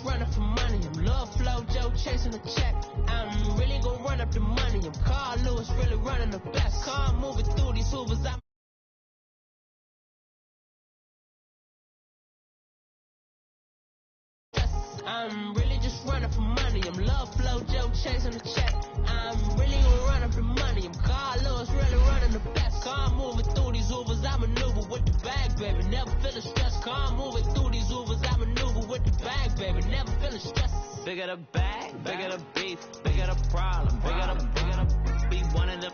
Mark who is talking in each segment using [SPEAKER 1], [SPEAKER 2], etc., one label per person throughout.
[SPEAKER 1] running for money. I'm love flow, Joe chasing the check. I'm really gonna run up the money. I'm Carl Lewis, really running the best. Car moving through these Hoovers. I'm really just running for money. I'm love flow, Joe chasing the check. I'm really gonna run up the money. I'm Carl Lewis, really running the best. Car moving through these Hoovers. I maneuver with the bag, baby. Never feeling stressed. Car moving through these Hoovers. I maneuver with the bag, baby. Never feeling stressed. Bigger the bag, bigger the beef, bigger the problem, bigger the be one of the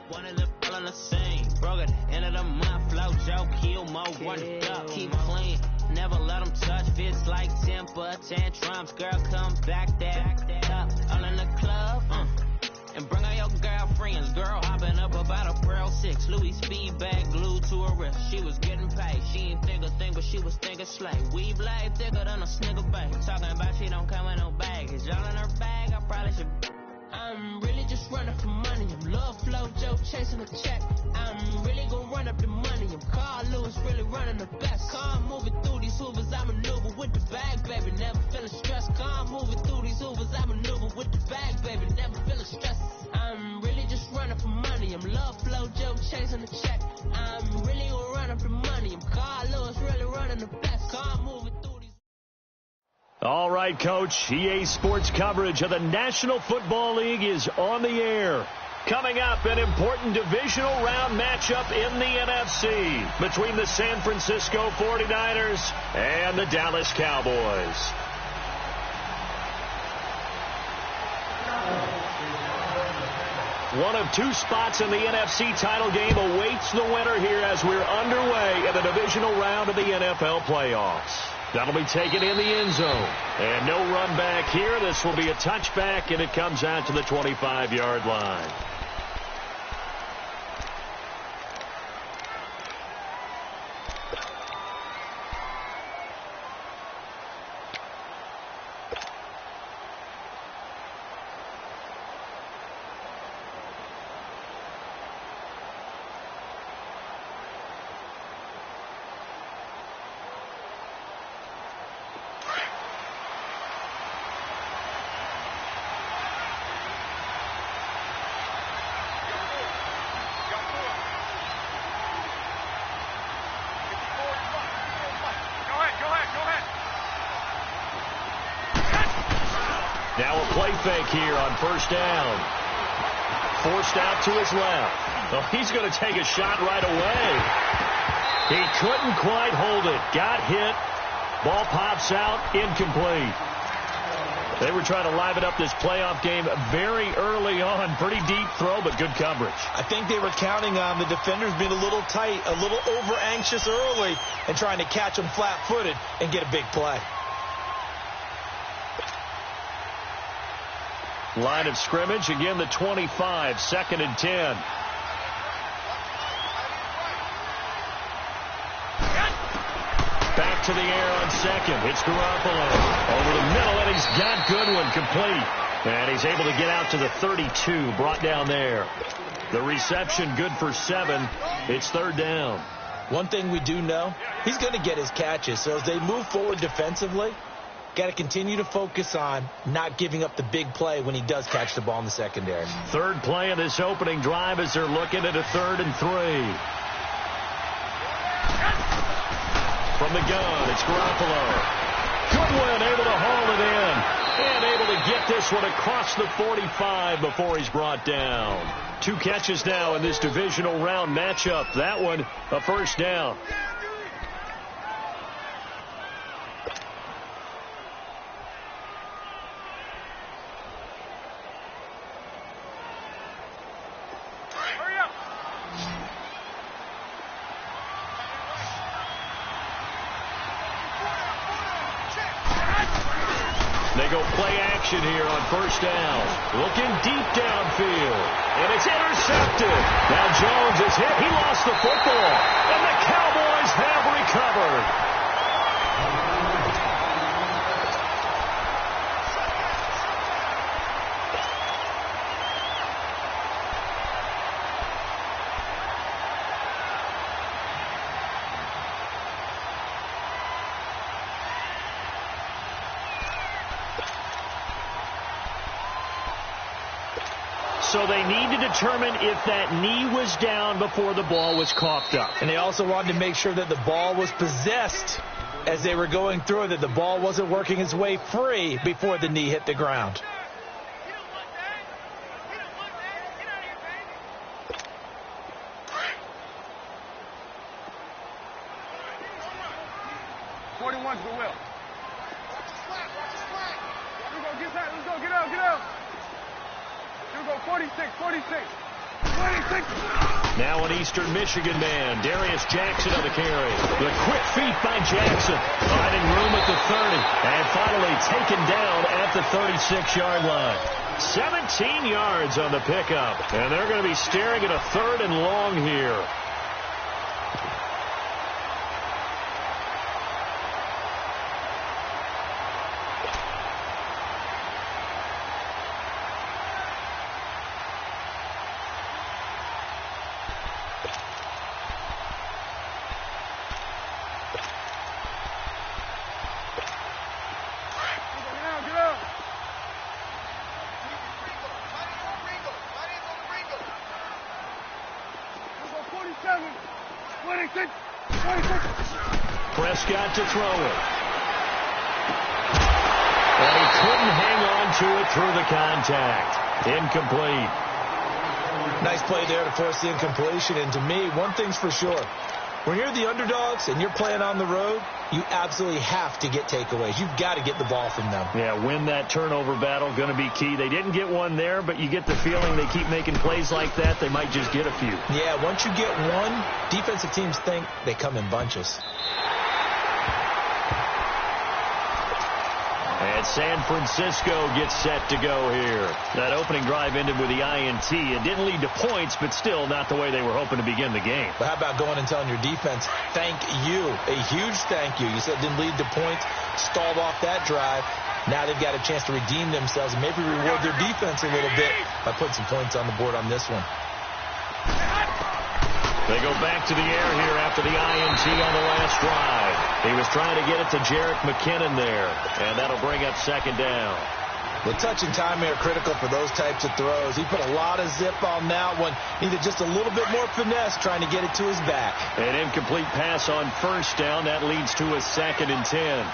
[SPEAKER 1] all in the same. Broke at the end of the month, flow, Joe, kill, mo, run it up, keep clean. Never let them touch, fits like temper tantrums. Girl, come back up, all in the club, and bring all your girlfriends. Girl hopping up about a Pearl 6, Louis speed bag glued to her wrist. She was getting paid, she ain't think a thing, but she was thinking slay. We blade thicker than a snigger bag. Talking about she don't come with no baggage. All in her bag, I probably should. I'm really just running for money. I'm love flow, Joe chasing the check. I'm really gonna run up the money. I'm Carl Lewis, really running the best. Car moving through these Hoovers. I maneuver with the bag, baby. Never feeling stressed. Car moving through these Hoovers. I maneuver with the bag, baby. Never feeling stressed. I'm really just running for money. I'm love flow, Joe chasing the check. I'm really gonna run up the money. I'm Carl Lewis, really running the best. Car moving through these.
[SPEAKER 2] All right, Coach. EA Sports coverage of the National Football League is on the air. Coming up, an important divisional round matchup in the NFC between the San Francisco 49ers and the Dallas Cowboys. One of two spots in the NFC title game awaits the winner here as we're underway in the divisional round of the NFL playoffs. That'll be taken in the end zone. And no run back here. This will be a touchback, and it comes out to the 25-yard line. Now a play fake here on first down. Forced out to his left. Well, he's going to take a shot right away. He couldn't quite hold it. Got hit. Ball pops out. Incomplete. They were trying to liven up this playoff game very early on. Pretty deep throw, but good coverage.
[SPEAKER 3] I think they were counting on the defenders being a little tight, a little over-anxious early, and trying to catch them flat-footed and get a big play.
[SPEAKER 2] Line of scrimmage, again the 25, 2nd and 10. Back to the air on second. It's Garoppolo. Over the middle, and he's got Goodwin complete. And he's able to get out to the 32, brought down there. The reception good for 7. It's 3rd down.
[SPEAKER 3] One thing we do know, he's going to get his catches. So as they move forward defensively, got to continue to focus on not giving up the big play when he does catch the ball in the secondary.
[SPEAKER 2] Third play of this opening drive as they're looking at a 3rd and 3. From the gun, it's Garoppolo. Goodwin able to haul it in and able to get this one across the 45 before he's brought down. 2 catches now in this divisional round matchup. That one a first down. They go play action here on first down. Looking deep downfield. And it's intercepted. Now Jones is hit. He lost the football. And the Cowboys have recovered. So they need to determine if that knee was down before the ball was coughed up.
[SPEAKER 3] And they also wanted to make sure that the ball was possessed as they were going through, that the ball wasn't working its way free before the knee hit the ground.
[SPEAKER 4] To the will. Let's go, get that. Let's go, get out, get out. Here we go, 46.
[SPEAKER 2] Now an Eastern Michigan man, Darius Jackson on the carry. The quick feet by Jackson, finding room at the 30, and finally taken down at the 36-yard line. 17 yards on the pickup, and they're going to be staring at a 3rd and long here. Prescott to throw it. And he couldn't hang on to it through the contact. Incomplete.
[SPEAKER 3] Nice play there to force the incompletion. And to me, one thing's for sure. When you're the underdogs and you're playing on the road, you absolutely have to get takeaways. You've got to get the ball from them.
[SPEAKER 2] Yeah, win that turnover battle, going to be key. They didn't get one there, but you get the feeling they keep making plays like that, they might just get a few.
[SPEAKER 3] Yeah, once you get one, defensive teams think they come in bunches.
[SPEAKER 2] And San Francisco gets set to go here. That opening drive ended with the INT. It didn't lead to points, but still not the way they were hoping to begin the game.
[SPEAKER 3] But how about going and telling your defense, thank you, a huge thank you. You said it didn't lead to points, stalled off that drive. Now they've got a chance to redeem themselves and maybe reward their defense a little bit by putting some points on the board on this one.
[SPEAKER 2] They go back to the air here after the INT on the last drive. He was trying to get it to Jerick McKinnon there, and that'll bring up 2nd down.
[SPEAKER 3] The touch and time are critical for those types of throws. He put a lot of zip on that one. Needed just a little bit more finesse trying to get it to his back.
[SPEAKER 2] An incomplete pass on 1st down. That leads to a 2nd and 10.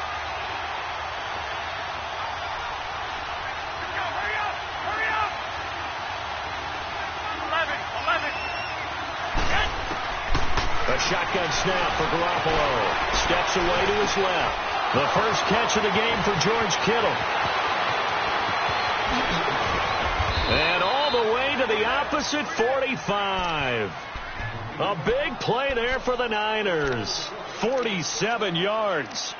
[SPEAKER 2] A shotgun snap for Garoppolo. Steps away to his left. The first catch of the game for George Kittle. And all the way to the opposite 45. A big play there for the Niners. 47 yards.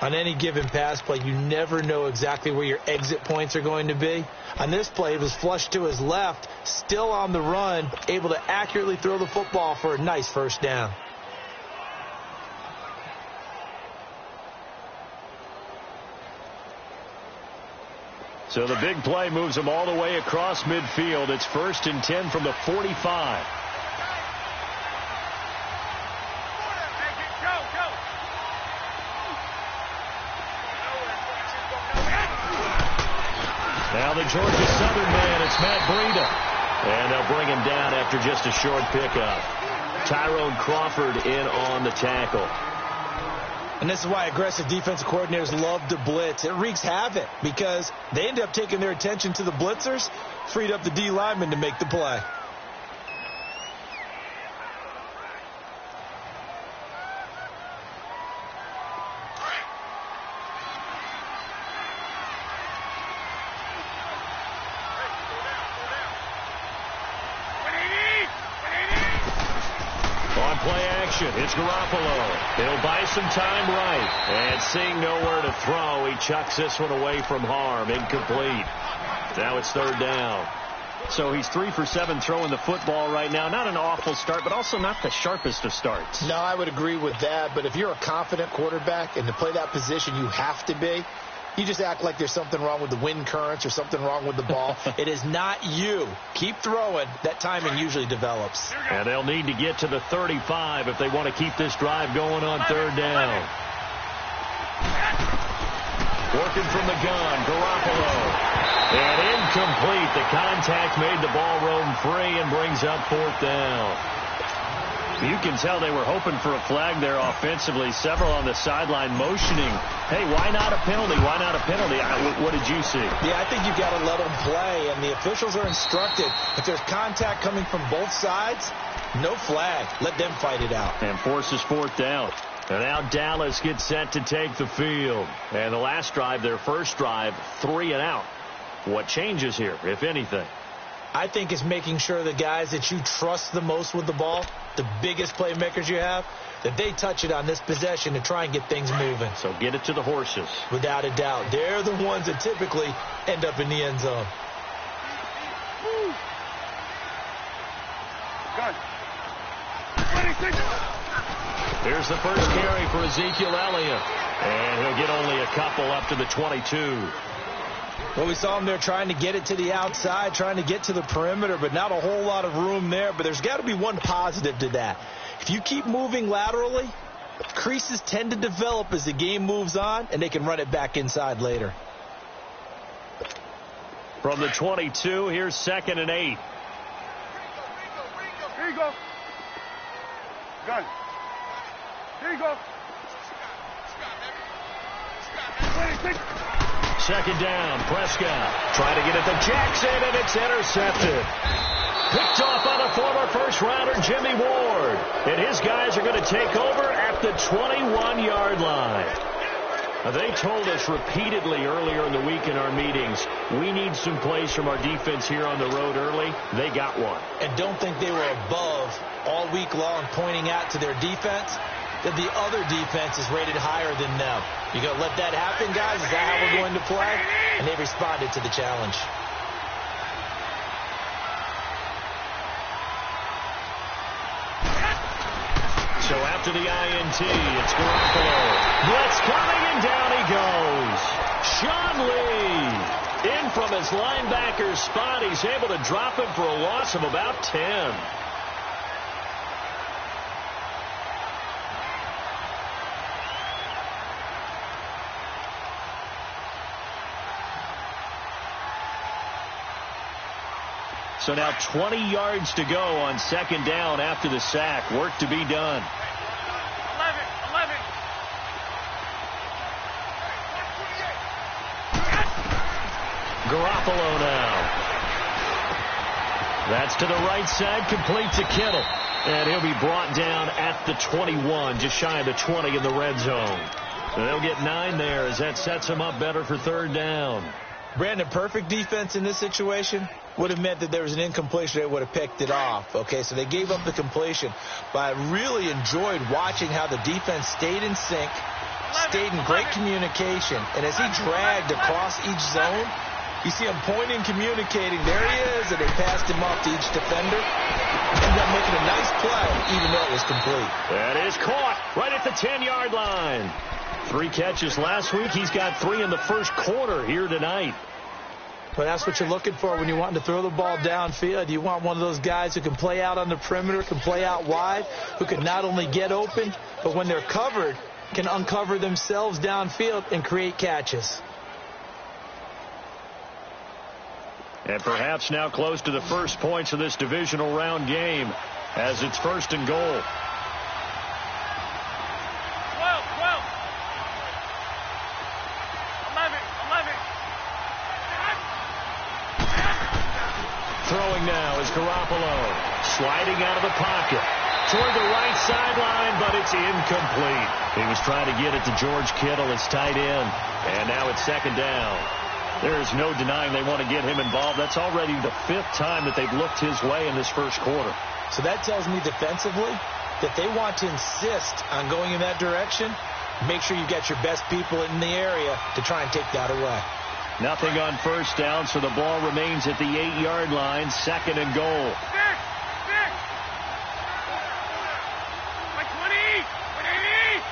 [SPEAKER 3] On any given pass play, you never know exactly where your exit points are going to be. On this play, it was flushed to his left, still on the run, able to accurately throw the football for a nice 1st down.
[SPEAKER 2] So the big play moves him all the way across midfield. It's 1st and 10 from the 45. Now the Georgia Southern man, it's Matt Breida. And they'll bring him down after just a short pickup. Tyrone Crawford in on the tackle.
[SPEAKER 3] And this is why aggressive defensive coordinators love to blitz. It wreaks havoc because they end up taking their attention to the blitzers, freed up the D lineman to make the play.
[SPEAKER 2] It's Garoppolo. He'll buy some time right. And seeing nowhere to throw, he chucks this one away from harm. Incomplete. Now it's 3rd down. So he's 3 for 7 throwing the football right now. Not an awful start, but also not the sharpest of starts.
[SPEAKER 3] No, I would agree with that. But if you're a confident quarterback and to play that position, you have to be. You just act like there's something wrong with the wind currents or something wrong with the ball. It is not you. Keep throwing. That timing usually develops.
[SPEAKER 2] And they'll need to get to the 35 if they want to keep this drive going on 3rd down. Working from the gun, Garoppolo. And incomplete. The contact made the ball roam free and brings up 4th down. You can tell they were hoping for a flag there offensively. Several on the sideline motioning, hey, why not a penalty? Why not a penalty? What did you see?
[SPEAKER 3] Yeah, I think you've got to let them play, and the officials are instructed. If there's contact coming from both sides, no flag. Let them fight it out.
[SPEAKER 2] And forces 4th down. And now Dallas gets set to take the field. And the last drive, their first drive, 3 and out. What changes here, if anything?
[SPEAKER 3] I think it's making sure the guys that you trust the most with the ball, the biggest playmakers you have, that they touch it on this possession to try and get things moving.
[SPEAKER 2] So get it to the horses.
[SPEAKER 3] Without a doubt. They're the ones that typically end up in the end zone.
[SPEAKER 2] Here's the first carry for Ezekiel Elliott. And he'll get only a couple up to the 22.
[SPEAKER 3] Well, we saw him there trying to get it to the outside, trying to get to the perimeter, but not a whole lot of room there. But there's got to be one positive to that. If you keep moving laterally, creases tend to develop as the game moves on, and they can run it back inside later.
[SPEAKER 2] From the 22, here's 2nd and 8.
[SPEAKER 4] Here you go. Gun. Here you go.
[SPEAKER 2] 2nd down, Prescott trying to get it to Jackson, and it's intercepted. Picked off by the former first-rounder Jimmy Ward. And his guys are going to take over at the 21-yard line. Now, they told us repeatedly earlier in the week in our meetings, we need some plays from our defense here on the road early. They got one.
[SPEAKER 3] And don't think they were above all week long pointing out to their defense that the other defense is rated higher than them. You going to let that happen, guys? Is that how we're going to play? And they responded to the challenge.
[SPEAKER 2] So after the INT, it's Garoppolo. Blitz coming, and down he goes. Sean Lee in from his linebacker spot. He's able to drop him for a loss of about 10. So now 20 yards to go on 2nd down after the sack. Work to be done.
[SPEAKER 4] 11.
[SPEAKER 2] Garoppolo now. That's to the right side, complete to Kittle. And he'll be brought down at the 21, just shy of the 20 in the red zone. So they'll get 9 there as that sets them up better for 3rd down.
[SPEAKER 3] Brandon, perfect defense in this situation would have meant that there was an incompletion. They would have picked it off. Okay, so they gave up the completion. But I really enjoyed watching how the defense stayed in sync, stayed in great communication. And as he dragged across each zone, you see him pointing, communicating. There he is, and they passed him off to each defender. Ended up making a nice play, even though it was complete.
[SPEAKER 2] That is caught right at the 10-yard line. 3 catches last week. He's got 3 in the first quarter here tonight.
[SPEAKER 3] But that's what you're looking for when you want to throw the ball downfield. You want one of those guys who can play out on the perimeter, can play out wide, who can not only get open, but when they're covered, can uncover themselves downfield and create catches.
[SPEAKER 2] And perhaps now close to the first points of this divisional round game as it's 1st and goal.
[SPEAKER 4] 11.
[SPEAKER 2] Throwing now is Garoppolo. Sliding out of the pocket. Toward the right sideline, but it's incomplete. He was trying to get it to George Kittle, his tight end. And now it's 2nd down. There's no denying they want to get him involved. That's already the 5th time that they've looked his way in this first quarter.
[SPEAKER 3] So that tells me defensively that they want to insist on going in that direction. Make sure you've got your best people in the area to try and take that away.
[SPEAKER 2] Nothing on 1st down, so the ball remains at the 8-yard line, 2nd and goal.
[SPEAKER 4] 6. Like 20. 6.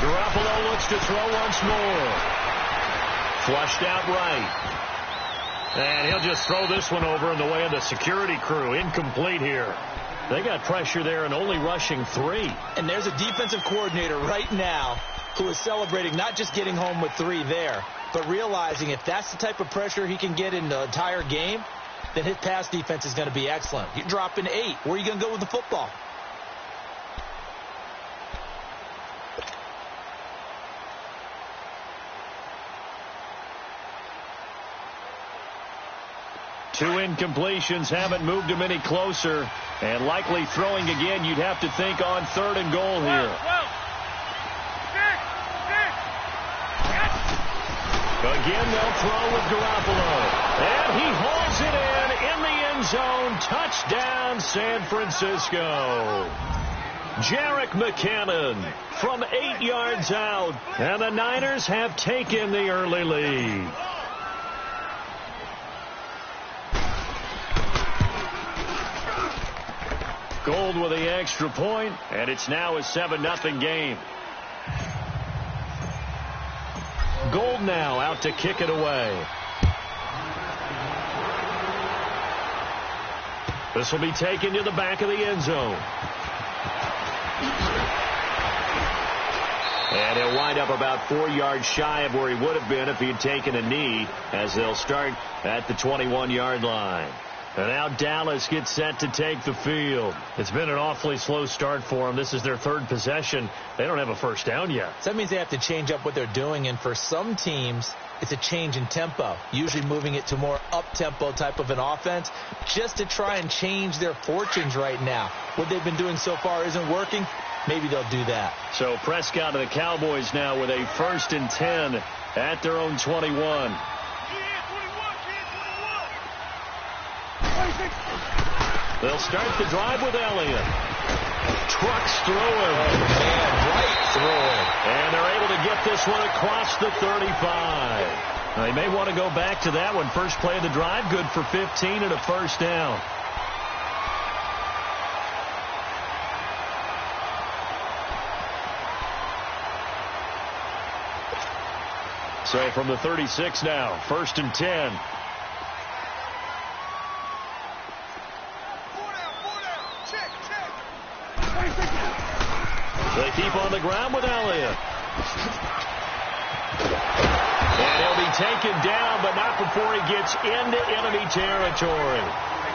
[SPEAKER 2] Garoppolo looks to throw once more. Flushed out right. And he'll just throw this one over in the way of the security crew. Incomplete here. They got pressure there and only rushing 3.
[SPEAKER 3] And there's a defensive coordinator right now who is celebrating not just getting home with 3 there, but realizing if that's the type of pressure he can get in the entire game, then his pass defense is going to be excellent. You're dropping 8. Where are you going to go with the football?
[SPEAKER 2] Two incompletions haven't moved him any closer, and likely throwing again, you'd have to think on 3rd and goal here. Again, they'll throw with Garoppolo, and he hauls it in the end zone. Touchdown, San Francisco. Jerick McKinnon from 8 yards out, and the Niners have taken the early lead. Gold with the extra point, and it's now a 7-0 game. Gold now out to kick it away. This will be taken to the back of the end zone. And he'll wind up about 4 yards shy of where he would have been if he had taken a knee, as they'll start at the 21-yard line. And now Dallas gets set to take the field. It's been an awfully slow start for them. This is their 3rd possession. They don't have a first down yet.
[SPEAKER 3] So that means they have to change up what they're doing, and for some teams, it's a change in tempo, usually moving it to more up-tempo type of an offense, just to try and change their fortunes right now. What they've been doing so far isn't working. Maybe they'll do that. So
[SPEAKER 2] Prescott and the Cowboys now with a 1st and 10 at their own 21. They'll start the drive with Elliott. Trucks through him.
[SPEAKER 3] Oh, man, right through him.
[SPEAKER 2] And they're able to get this one across the 35. They may want to go back to that one. First play of the drive, good for 15 and a first down. So from the 36 now, 1st and 10. They keep on the ground with Elliott. And he'll be taken down, but not before he gets into enemy territory.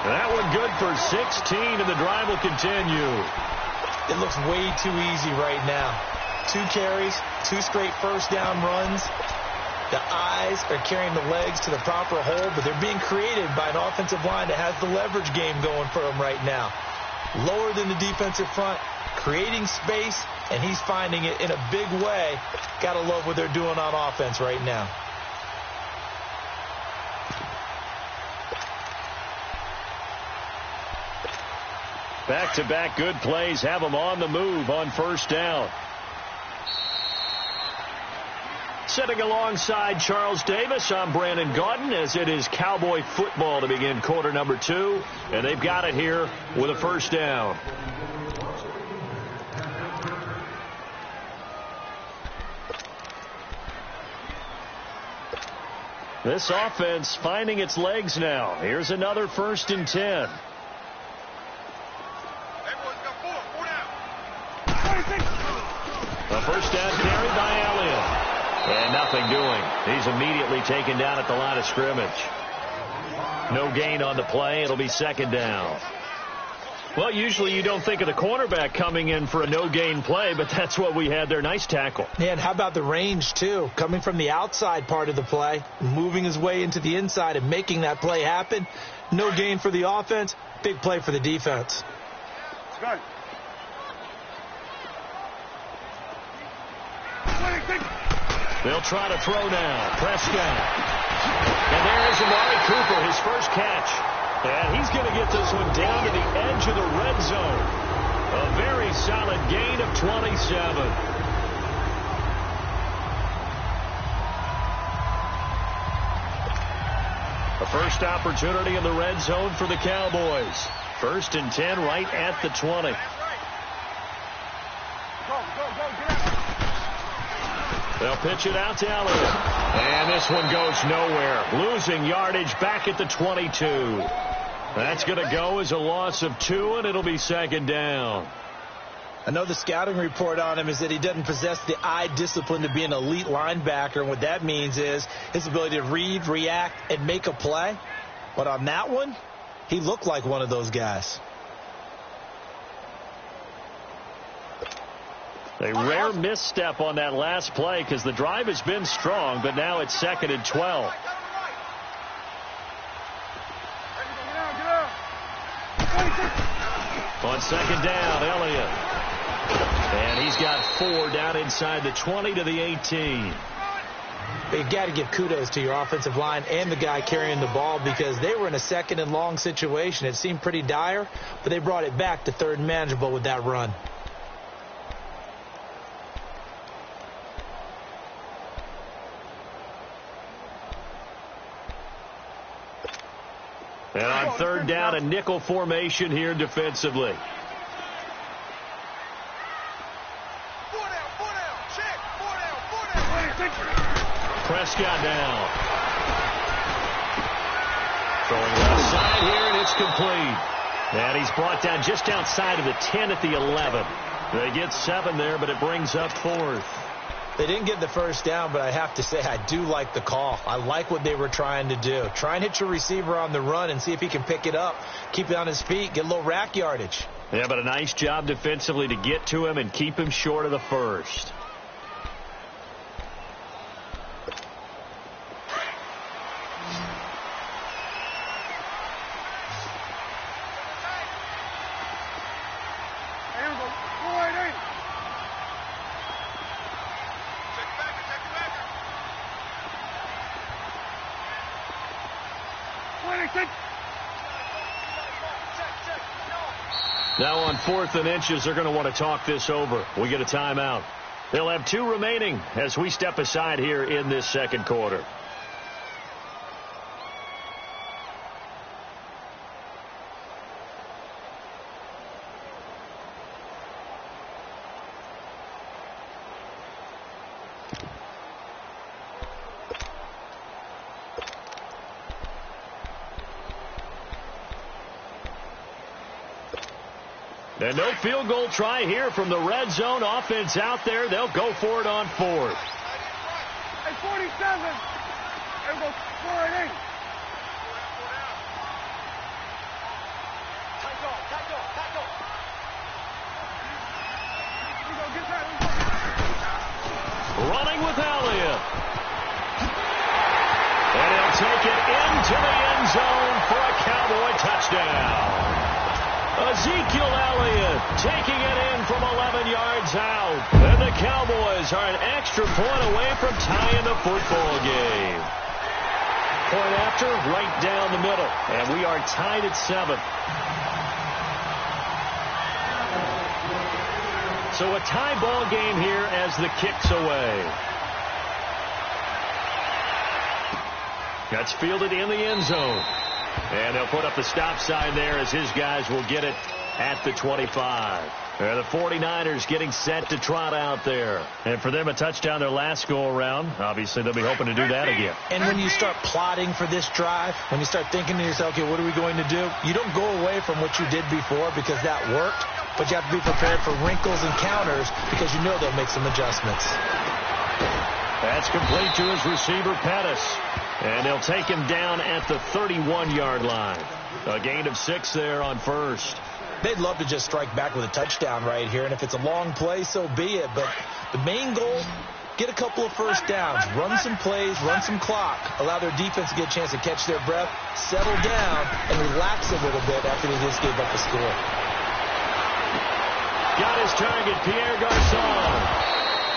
[SPEAKER 2] That one good for 16, and the drive will continue.
[SPEAKER 3] It looks way too easy right now. 2 carries, 2 straight first down runs. The eyes are carrying the legs to the proper hole, but they're being created by an offensive line that has the leverage game going for them right now. Lower than the defensive front, creating space, and he's finding it in a big way. Gotta love what they're doing on offense right now.
[SPEAKER 2] Back-to-back good plays have them on the move on first down. Sitting alongside Charles Davis, I'm Brandon Gaudin, as it is Cowboy football to begin quarter number 2. And they've got it here with a first down. This offense finding its legs now. Here's another 1st and 10. A first down carry by Elliott. And nothing doing. He's immediately taken down at the line of scrimmage. No gain on the play. It'll be 2nd down. Well, usually you don't think of the cornerback coming in for a no-gain play, but that's what we had there. Nice tackle.
[SPEAKER 3] Yeah, and how about the range, too? Coming from the outside part of the play, moving his way into the inside and making that play happen. No gain for the offense. Big play for the defense.
[SPEAKER 4] Good.
[SPEAKER 2] They'll try to throw now. Prescott. And there's Amari Cooper, his first catch. And he's going to get this one down to the edge of the red zone. A very solid gain of 27. A first opportunity in the red zone for the Cowboys. 1st and 10 right at the 20. They'll pitch it out to Elliott. And this one goes nowhere. Losing yardage back at the 22. That's going to go as a loss of 2, and it'll be 2nd down.
[SPEAKER 3] I know the scouting report on him is that he doesn't possess the eye discipline to be an elite linebacker. And what that means is his ability to read, react, and make a play. But on that one, he looked like one of those guys.
[SPEAKER 2] A rare misstep on that last play because the drive has been strong, but now it's 2nd and 12. On 2nd down, Elliott. And he's got 4 down inside the 20 to the 18.
[SPEAKER 3] You've got to give kudos to your offensive line and the guy carrying the ball because they were in a 2nd and long situation. It seemed pretty dire, but they brought it back to 3rd and manageable with that run.
[SPEAKER 2] And on 3rd down, a nickel formation here defensively. Prescott down. Throwing left side here, and it's complete. And he's brought down just outside of the 10 at the 11. They get 7 there, but it brings up 4th.
[SPEAKER 3] They didn't get the first down, but I have to say I do like the call. I like what they were trying to do. Try and hit your receiver on the run and see if he can pick it up, keep it on his feet, get a little rack yardage.
[SPEAKER 2] Yeah, but a nice job defensively to get to him and keep him short of the first. Now on 4th and inches, they're going to want to talk this over. We get a timeout. They'll have 2 remaining as we step aside here in this 2nd quarter. And no field goal try here from the red zone. Offense out there. They'll go for it on 4th.
[SPEAKER 4] Hey, 47. There goes 4 and 8.
[SPEAKER 2] Running with Elliott. And he'll take it into the end zone for a Cowboy touchdown. Ezekiel Elliott taking it in from 11 yards out. And the Cowboys are an extra point away from tying the football game. Point after, right down the middle. And we are tied at 7. So a tie ball game here as the kick's away. That's fielded in the end zone. And they'll put up the stop sign there as his guys will get it at the 25. And the 49ers getting set to trot out there. And for them, a touchdown their last go-around. Obviously, they'll be hoping to do that again.
[SPEAKER 3] And when you start plotting for this drive, when you start thinking to yourself, okay, what are we going to do? You don't go away from what you did before because that worked. But you have to be prepared for wrinkles and counters because you know they'll make some adjustments.
[SPEAKER 2] That's complete to his receiver, Pettis. And they'll take him down at the 31-yard line. A gain of 6 there on 1st.
[SPEAKER 3] They'd love to just strike back with a touchdown right here. And if it's a long play, so be it. But the main goal, get a couple of first downs. Run some plays, run some clock. Allow their defense to get a chance to catch their breath, settle down, and relax a little bit after they just gave up the score.
[SPEAKER 2] Got his target, Pierre Garçon.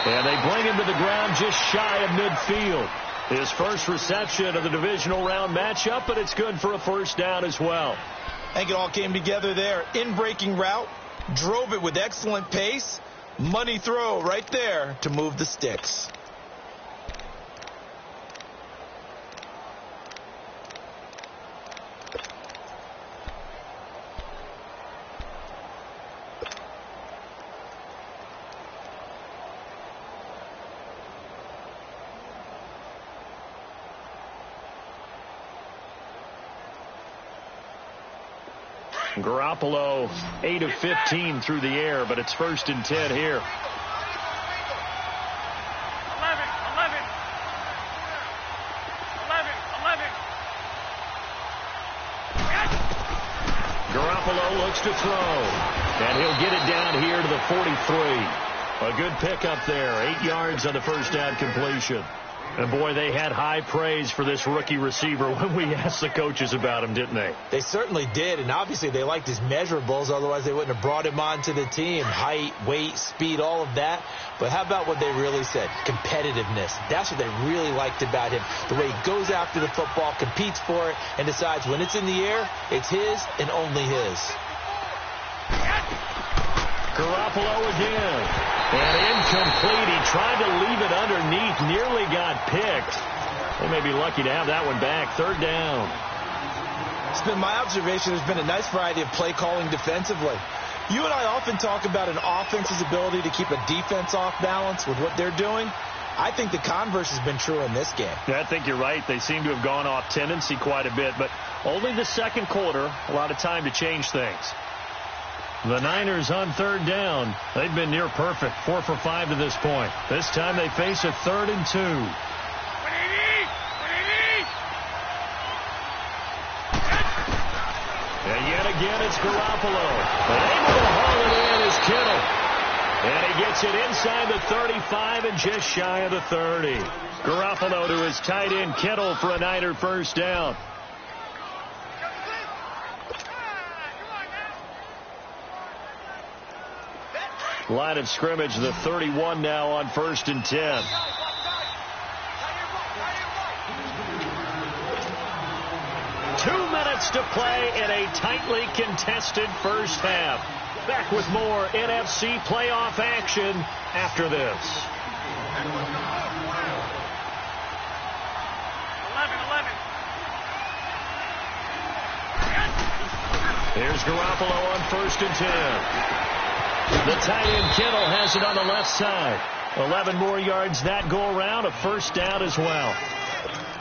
[SPEAKER 2] And they bring him to the ground just shy of midfield. His first reception of the divisional round matchup, but it's good for a first down as well.
[SPEAKER 3] I think it all came together there. In-breaking route, drove it with excellent pace. Money throw right there to move the sticks.
[SPEAKER 2] Garoppolo, 8 of 15 through the air, but it's 1st and 10 here.
[SPEAKER 4] 11.
[SPEAKER 2] Garoppolo looks to throw, and he'll get it down here to the 43. A good pickup there, 8 yards on the first down completion. And, boy, they had high praise for this rookie receiver when we asked the coaches about him, didn't they?
[SPEAKER 3] They certainly did, and obviously they liked his measurables. Otherwise, they wouldn't have brought him onto the team. Height, weight, speed, all of that. But how about what they really said? Competitiveness. That's what they really liked about him. The way he goes after the football, competes for it, and decides when it's in the air, it's his and only his.
[SPEAKER 2] Garoppolo again. And incomplete. He tried to leave it underneath. Nearly got picked. They may be lucky to have that one back. 3rd down.
[SPEAKER 3] It's been my observation. There's been a nice variety of play calling defensively. You and I often talk about an offense's ability to keep a defense off balance with what they're doing. I think the converse has been true in this game.
[SPEAKER 2] Yeah, I think you're right. They seem to have gone off tendency quite a bit, but only the second quarter. A lot of time to change things. The Niners on 3rd down. They've been near perfect, 4 for 5 to this point. This time they face a 3rd and 2. And yet again, it's Garoppolo. But able to haul it in is Kittle. And he gets it inside the 35 and just shy of the 30. Garoppolo to his tight end Kittle for a Niner 1st down. Line of scrimmage, the 31 now on 1st and 10. Two minutes to play in a tightly contested first half. Back with more NFC playoff action after this.
[SPEAKER 4] 11.
[SPEAKER 2] Here's Garoppolo on 1st and 10. The tight end Kittle has it on the left side. 11 more yards that go around, a 1st down as well.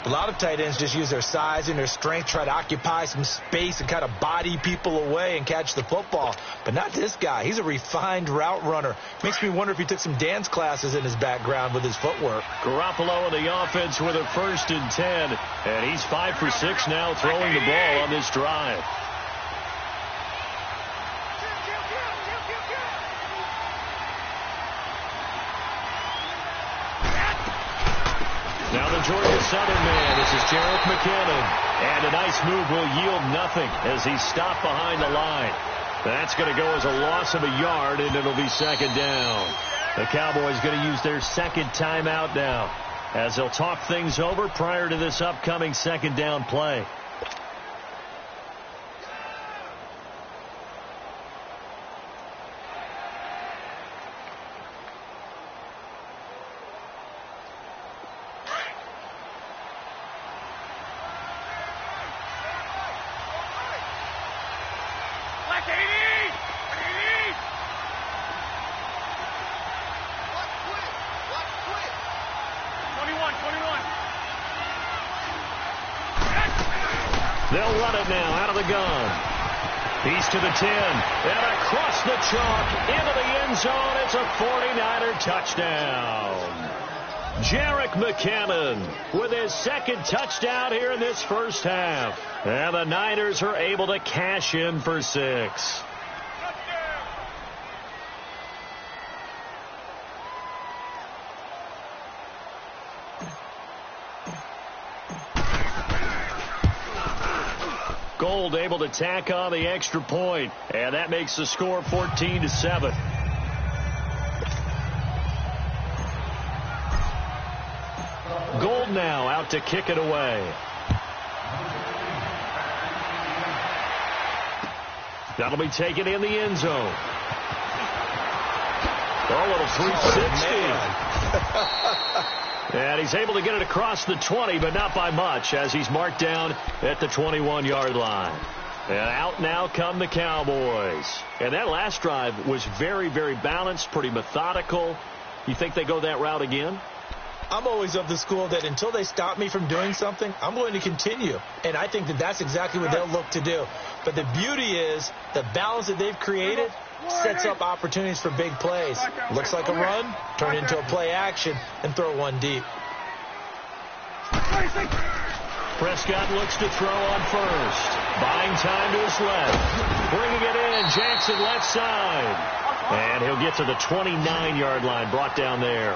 [SPEAKER 3] A lot of tight ends just use their size and their strength, try to occupy some space and kind of body people away and catch the football. But not this guy. He's a refined route runner. Makes me wonder if he took some dance classes in his background with his footwork.
[SPEAKER 2] Garoppolo in the offense with a 1st and 10. And he's 5 for 6 now throwing the ball on this drive. Now the Georgia Southern man, this is Jerick McKinnon. And a nice move will yield nothing as he's stopped behind the line. That's going to go as a loss of a yard, and it'll be 2nd down. The Cowboys going to use their 2nd timeout now as they'll talk things over prior to this upcoming 2nd down play. They'll run it now out of the gun. He's to the 10. And across the chalk into the end zone. It's a 49er touchdown. Jerick McKinnon with his 2nd touchdown here in this first half. And the Niners are able to cash in for 6. Gold able to tack on the extra point, and that makes the score 14-7. Gold now out to kick it away. That'll be taken in the end zone. A little 360. And he's able to get it across the 20, but not by much, as he's marked down at the 21-yard line. And out now come the Cowboys. And that last drive was very, very balanced, pretty methodical. You think they go that route again?
[SPEAKER 3] I'm always of the school that until they stop me from doing something, I'm going to continue. And I think that that's exactly what they'll look to do. But the beauty is the balance that they've created sets up opportunities for big plays. Looks like a run, turn into a play action, and throw one deep.
[SPEAKER 2] Prescott looks to throw on first. Buying time to his left. Bringing it in, Jackson left side. And he'll get to the 29-yard line, brought down there.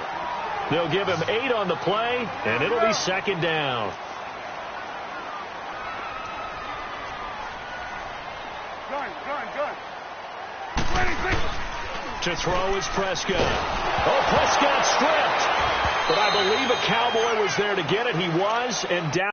[SPEAKER 2] They'll give him 8 on the play, and it'll be second down. To throw is Prescott. Oh, Prescott stripped. But I believe a Cowboy was there to get it. He was, and down.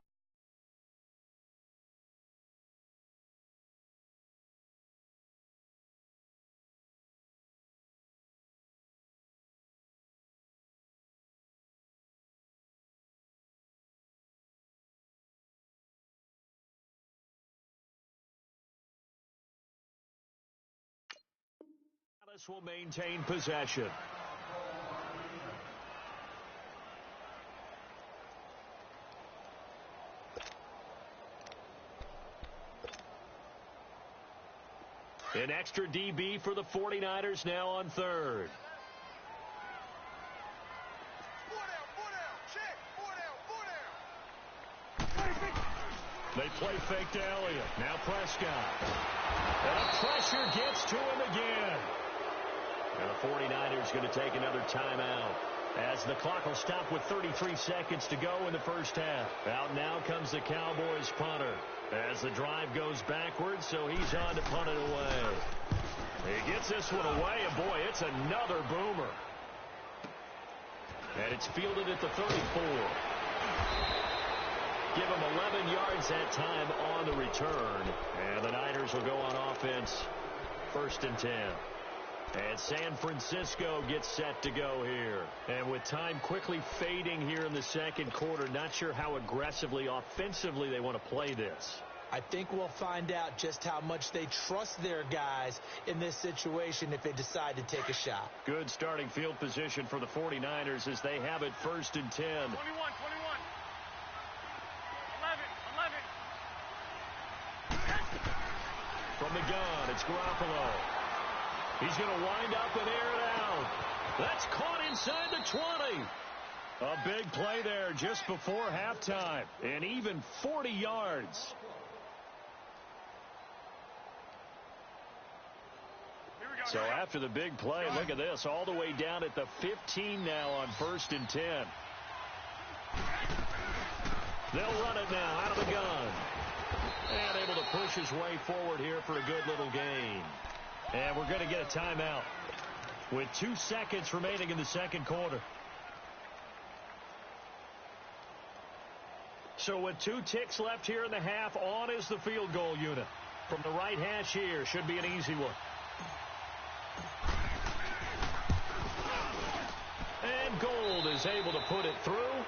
[SPEAKER 2] Dallas will maintain possession. An extra DB for the 49ers now on third. They play fake to Elliott. Now Prescott. And a pressure gets to him again. And the 49ers going to take another timeout as the clock will stop with 33 seconds to go in the first half. Out now comes the Cowboys punter as the drive goes backwards, so he's on to punt it away. He gets this one away, and boy, it's another boomer. And it's fielded at the 34. Give him 11 yards that time on the return. And the Niners will go on offense, 1st and 10. And San Francisco gets set to go here. And with time quickly fading here in the second quarter, not sure how aggressively, offensively they want to play this.
[SPEAKER 3] I think we'll find out just how much they trust their guys in this situation if they decide to take a shot.
[SPEAKER 2] Good starting field position for the 49ers as they have it 1st and 10.
[SPEAKER 4] 21. 11.
[SPEAKER 2] From the gun, it's Garoppolo. He's going to wind up and air it out. That's caught inside the 20. A big play there just before halftime. And even 40 yards. So after the big play, look at this. All the way down at the 15 now on 1st and 10. They'll run it now out of the gun. And able to push his way forward here for a good little gain. And we're going to get a timeout with 2 seconds remaining in the second quarter. So with 2 ticks left here in the half, on is the field goal unit. From the right hash here, should be an easy one. And Gold is able to put it through.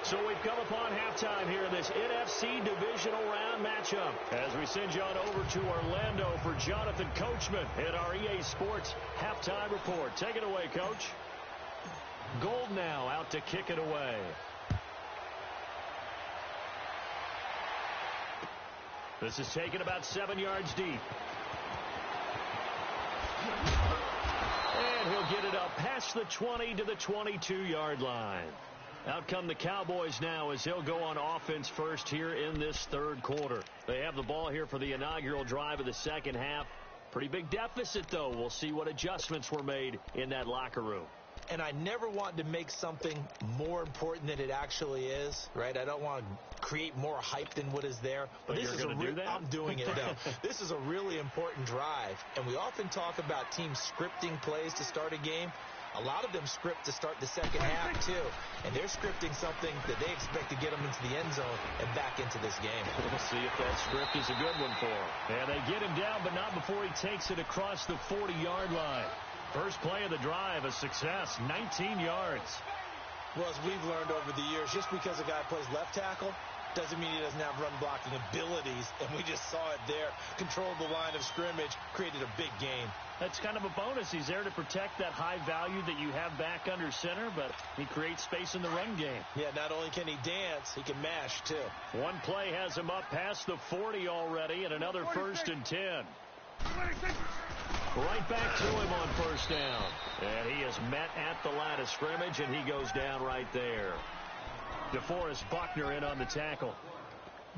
[SPEAKER 2] So we've come upon halftime here in this NFC divisional round matchup. As we send you on over to Orlando for Jonathan Coachman in our EA Sports halftime report. Take it away, Coach. Gold now out to kick it away. This is taken about 7 yards deep. And he'll get it up past the 20 to the 22-yard line. Out come the Cowboys now as they'll go on offense first here in this third quarter. They have the ball here for the inaugural drive of the second half. Pretty big deficit, though. We'll see what adjustments were made in that locker room.
[SPEAKER 3] And I never want to make something more important than it actually is, right? I don't want to create more hype than what is there.
[SPEAKER 2] But this is going to do that?
[SPEAKER 3] I'm doing it, though. This is a really important drive. And we often talk about teams scripting plays to start a game. A lot of them script to start the second half, too. And they're scripting something that they expect to get them into the end zone and back into this game.
[SPEAKER 2] We'll see if that script is a good one for him. And they get him down, but not before he takes it across the 40-yard line. First play of the drive, a success, 19 yards.
[SPEAKER 3] Well, as we've learned over the years, just because a guy plays left tackle doesn't mean he doesn't have run-blocking abilities, and we just saw it there. Controlled the line of scrimmage, created a big gain.
[SPEAKER 2] That's kind of a bonus. He's there to protect that high value that you have back under center, but he creates space in the run game.
[SPEAKER 3] Yeah, not only can he dance, he can mash, too.
[SPEAKER 2] One play has him up past the 40 already, and another 1st and 10. Right back to him on 1st down. And he is met at the line of scrimmage, and he goes down right there. DeForest Buckner in on the tackle.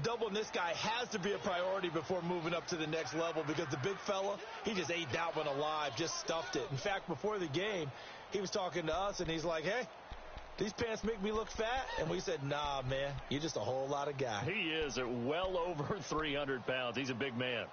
[SPEAKER 3] Doubling this guy has to be a priority before moving up to the next level, because the big fella, he just ate that one alive, just stuffed it. In fact, before the game, he was talking to us, and he's like, hey, these pants make me look fat? And we said, nah, man, you're just a whole lot of guy.
[SPEAKER 2] He is at well over 300 pounds. He's a big man.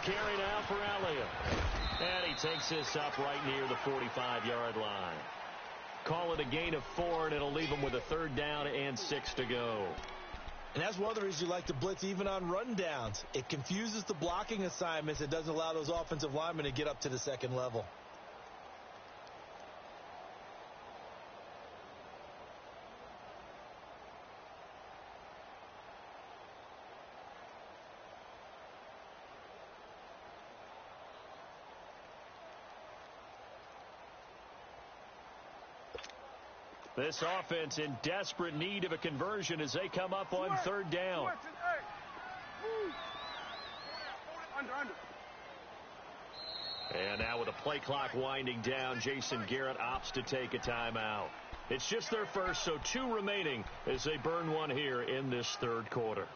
[SPEAKER 2] Carry now for Elliott. And he takes this up right near the 45-yard line. Call it a gain of 4, and it'll leave him with a 3rd down and 6 to go.
[SPEAKER 3] And that's one of the reasons you like to blitz even on rundowns. It confuses the blocking assignments. It doesn't allow those offensive linemen to get up to the second level.
[SPEAKER 2] This offense in desperate need of a conversion as they come up on 3rd down. And now with the play clock winding down, Jason Garrett opts to take a timeout. It's just their first, so 2 remaining as they burn one here in this 3rd quarter.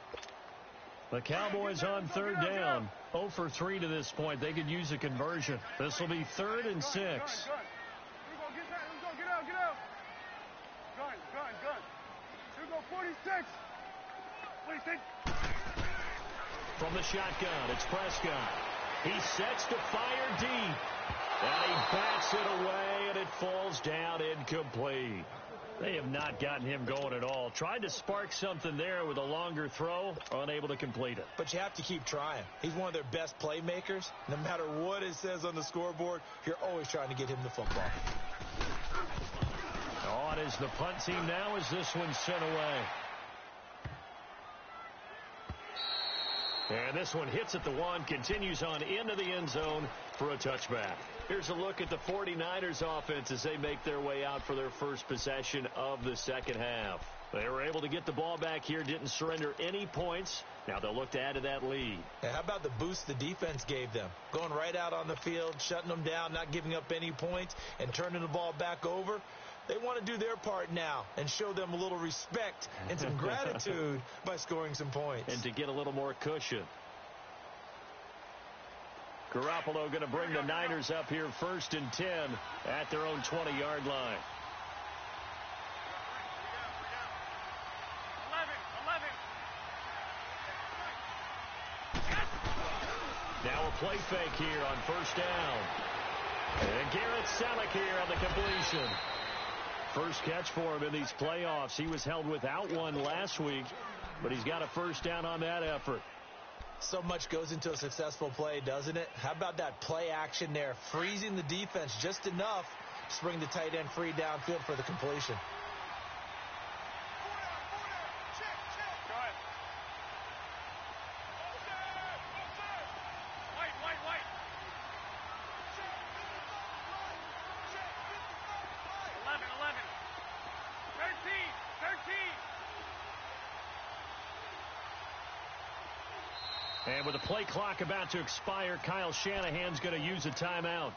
[SPEAKER 2] The Cowboys on 3rd down, 0 for 3 to this point. They could use a conversion. This will be 3rd and 6.
[SPEAKER 4] Let's go, get out. Gun. Here we go, 46.
[SPEAKER 2] From the shotgun, it's Prescott. He sets to fire deep. And he bats it away, and it falls down incomplete. They have not gotten him going at all. Tried to spark something there with a longer throw, unable to complete it.
[SPEAKER 3] But you have to keep trying. He's one of their best playmakers. No matter what it says on the scoreboard, you're always trying to get him the football.
[SPEAKER 2] On is the punt team now as this one's sent away. And this one hits at the 1, continues on into the end zone for a touchback. Here's a look at the 49ers offense as they make their way out for their first possession of the second half. They were able to get the ball back here, didn't surrender any points. Now they'll look to add to that lead.
[SPEAKER 3] And how about the boost the defense gave them? Going right out on the field, shutting them down, not giving up any points, and turning the ball back over. They want to do their part now and show them a little respect and some gratitude by scoring some points.
[SPEAKER 2] And to get a little more cushion. Garoppolo going to bring the Niners up here 1st and 10 at their own 20-yard line. 11. Now a play fake here on 1st down. And Garrett Selleck here on the completion. First catch for him in these playoffs. He was held without one last week, but he's got a 1st down on that effort.
[SPEAKER 3] So much goes into a successful play, doesn't it? How about that play action there, freezing the defense just enough to bring the tight end free downfield for the completion.
[SPEAKER 2] And with the play clock about to expire, Kyle Shanahan's going to use a timeout.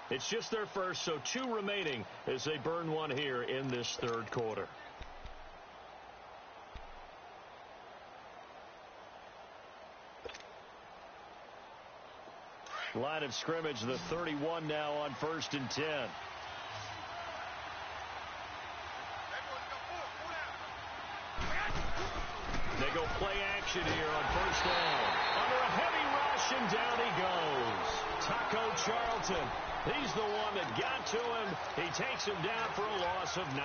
[SPEAKER 2] It's just their first, so 2 remaining as they burn one here in this 3rd quarter. Line of scrimmage, the 31 now on 1st and 10. They go play action here on 1st down. Under a heavy rush, and down he goes. Taco Charlton. He's the one that got to him. He takes him down for a loss of 9.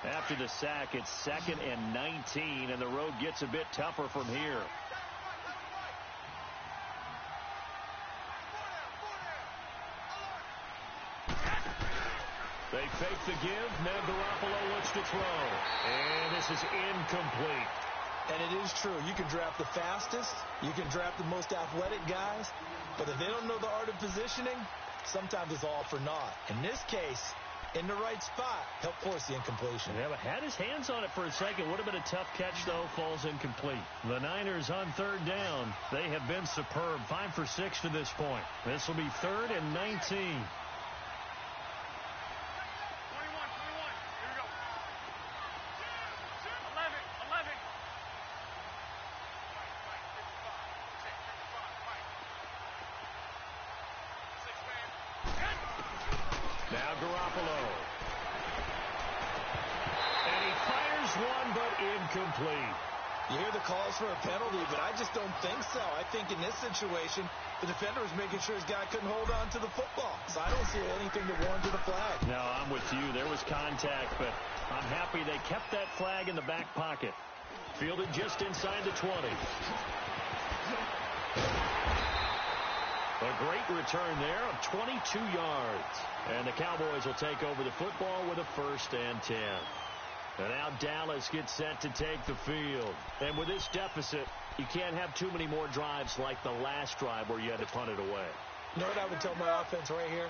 [SPEAKER 2] After the sack, it's 2nd and 19, and the road gets a bit tougher from here. They fake the give. Now Garoppolo looks to throw. And this is incomplete.
[SPEAKER 3] And it is true. You can draft the fastest. You can draft the most athletic guys. But if they don't know the art of positioning, sometimes it's all for naught. In this case, in the right spot, helped force the incompletion.
[SPEAKER 2] Yeah, but had his hands on it for a second. Would have been a tough catch, though. Falls incomplete. The Niners on 3rd down. They have been superb. 5 for 6 to this point. This will be 3rd and 19. Now Garoppolo. And he fires one, but incomplete.
[SPEAKER 3] You hear the calls for a penalty, but I just don't think so. I think in this situation, the defender was making sure his guy couldn't hold on to the football. So I don't see anything that warranted a flag.
[SPEAKER 2] No, I'm with you. There was contact, but I'm happy they kept that flag in the back pocket. Fielded just inside the 20. A great return there of 22 yards. And the Cowboys will take over the football with a 1st and 10. And now Dallas gets set to take the field. And with this deficit, you can't have too many more drives like the last drive where you had to punt it away.
[SPEAKER 3] You know what I would tell my offense right here?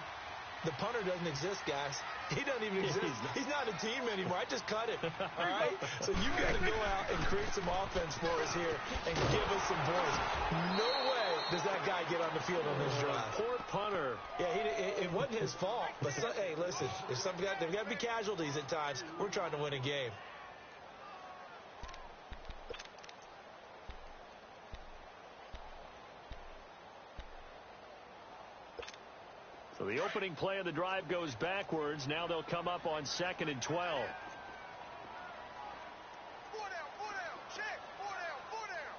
[SPEAKER 3] The punter doesn't exist, guys. He doesn't even exist. He's not a team anymore. I just cut him. All right? So you got to go out and create some offense for us here and give us some points. No way does that guy get on the field on this drive.
[SPEAKER 2] Poor punter.
[SPEAKER 3] Yeah, it wasn't his fault. But, hey, listen, there's got to be casualties at times. We're trying to win a game.
[SPEAKER 2] So the opening play of the drive goes backwards. Now they'll come up on 2nd and 12.
[SPEAKER 4] 4 down, 4 down, check, 4 down, 4 down.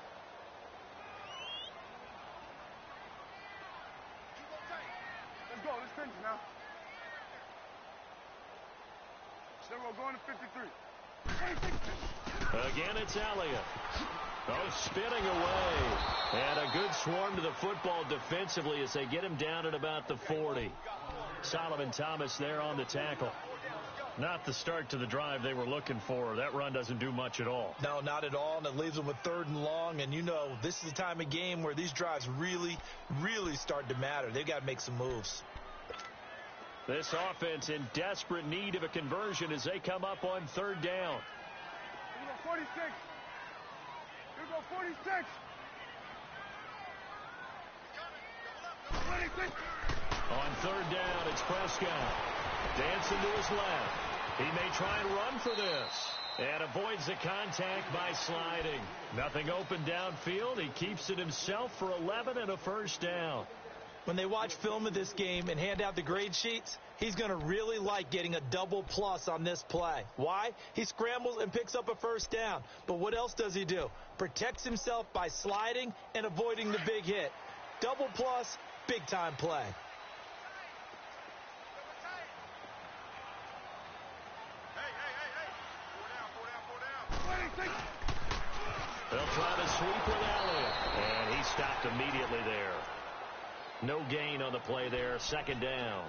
[SPEAKER 4] Let's go, let's finish now. Then we're going to 53.
[SPEAKER 2] Again, it's Elliott. Oh, spinning away. And a good swarm to the football defensively as they get him down at about the 40. Solomon Thomas there on the tackle. Not the start to the drive they were looking for. That run doesn't do much at all.
[SPEAKER 3] No, not at all, and it leaves them with 3rd and long. And, you know, this is the time of game where these drives really, really start to matter. They've got to make some moves.
[SPEAKER 2] This offense in desperate need of a conversion as they come up on 3rd down.
[SPEAKER 4] 46. Here we go, 46. 26.
[SPEAKER 2] On 3rd down, it's Prescott. Dancing to his left. He may try and run for this. And avoids the contact by sliding. Nothing open downfield. He keeps it himself for 11 and a 1st down.
[SPEAKER 3] When they watch film of this game and hand out the grade sheets, he's going to really like getting a double plus on this play. Why? He scrambles and picks up a 1st down. But what else does he do? Protects himself by sliding and avoiding the big hit. Double plus, big time play.
[SPEAKER 2] They'll try to sweep with Elliott. And he stopped immediately there. No gain on the play there. 2nd down.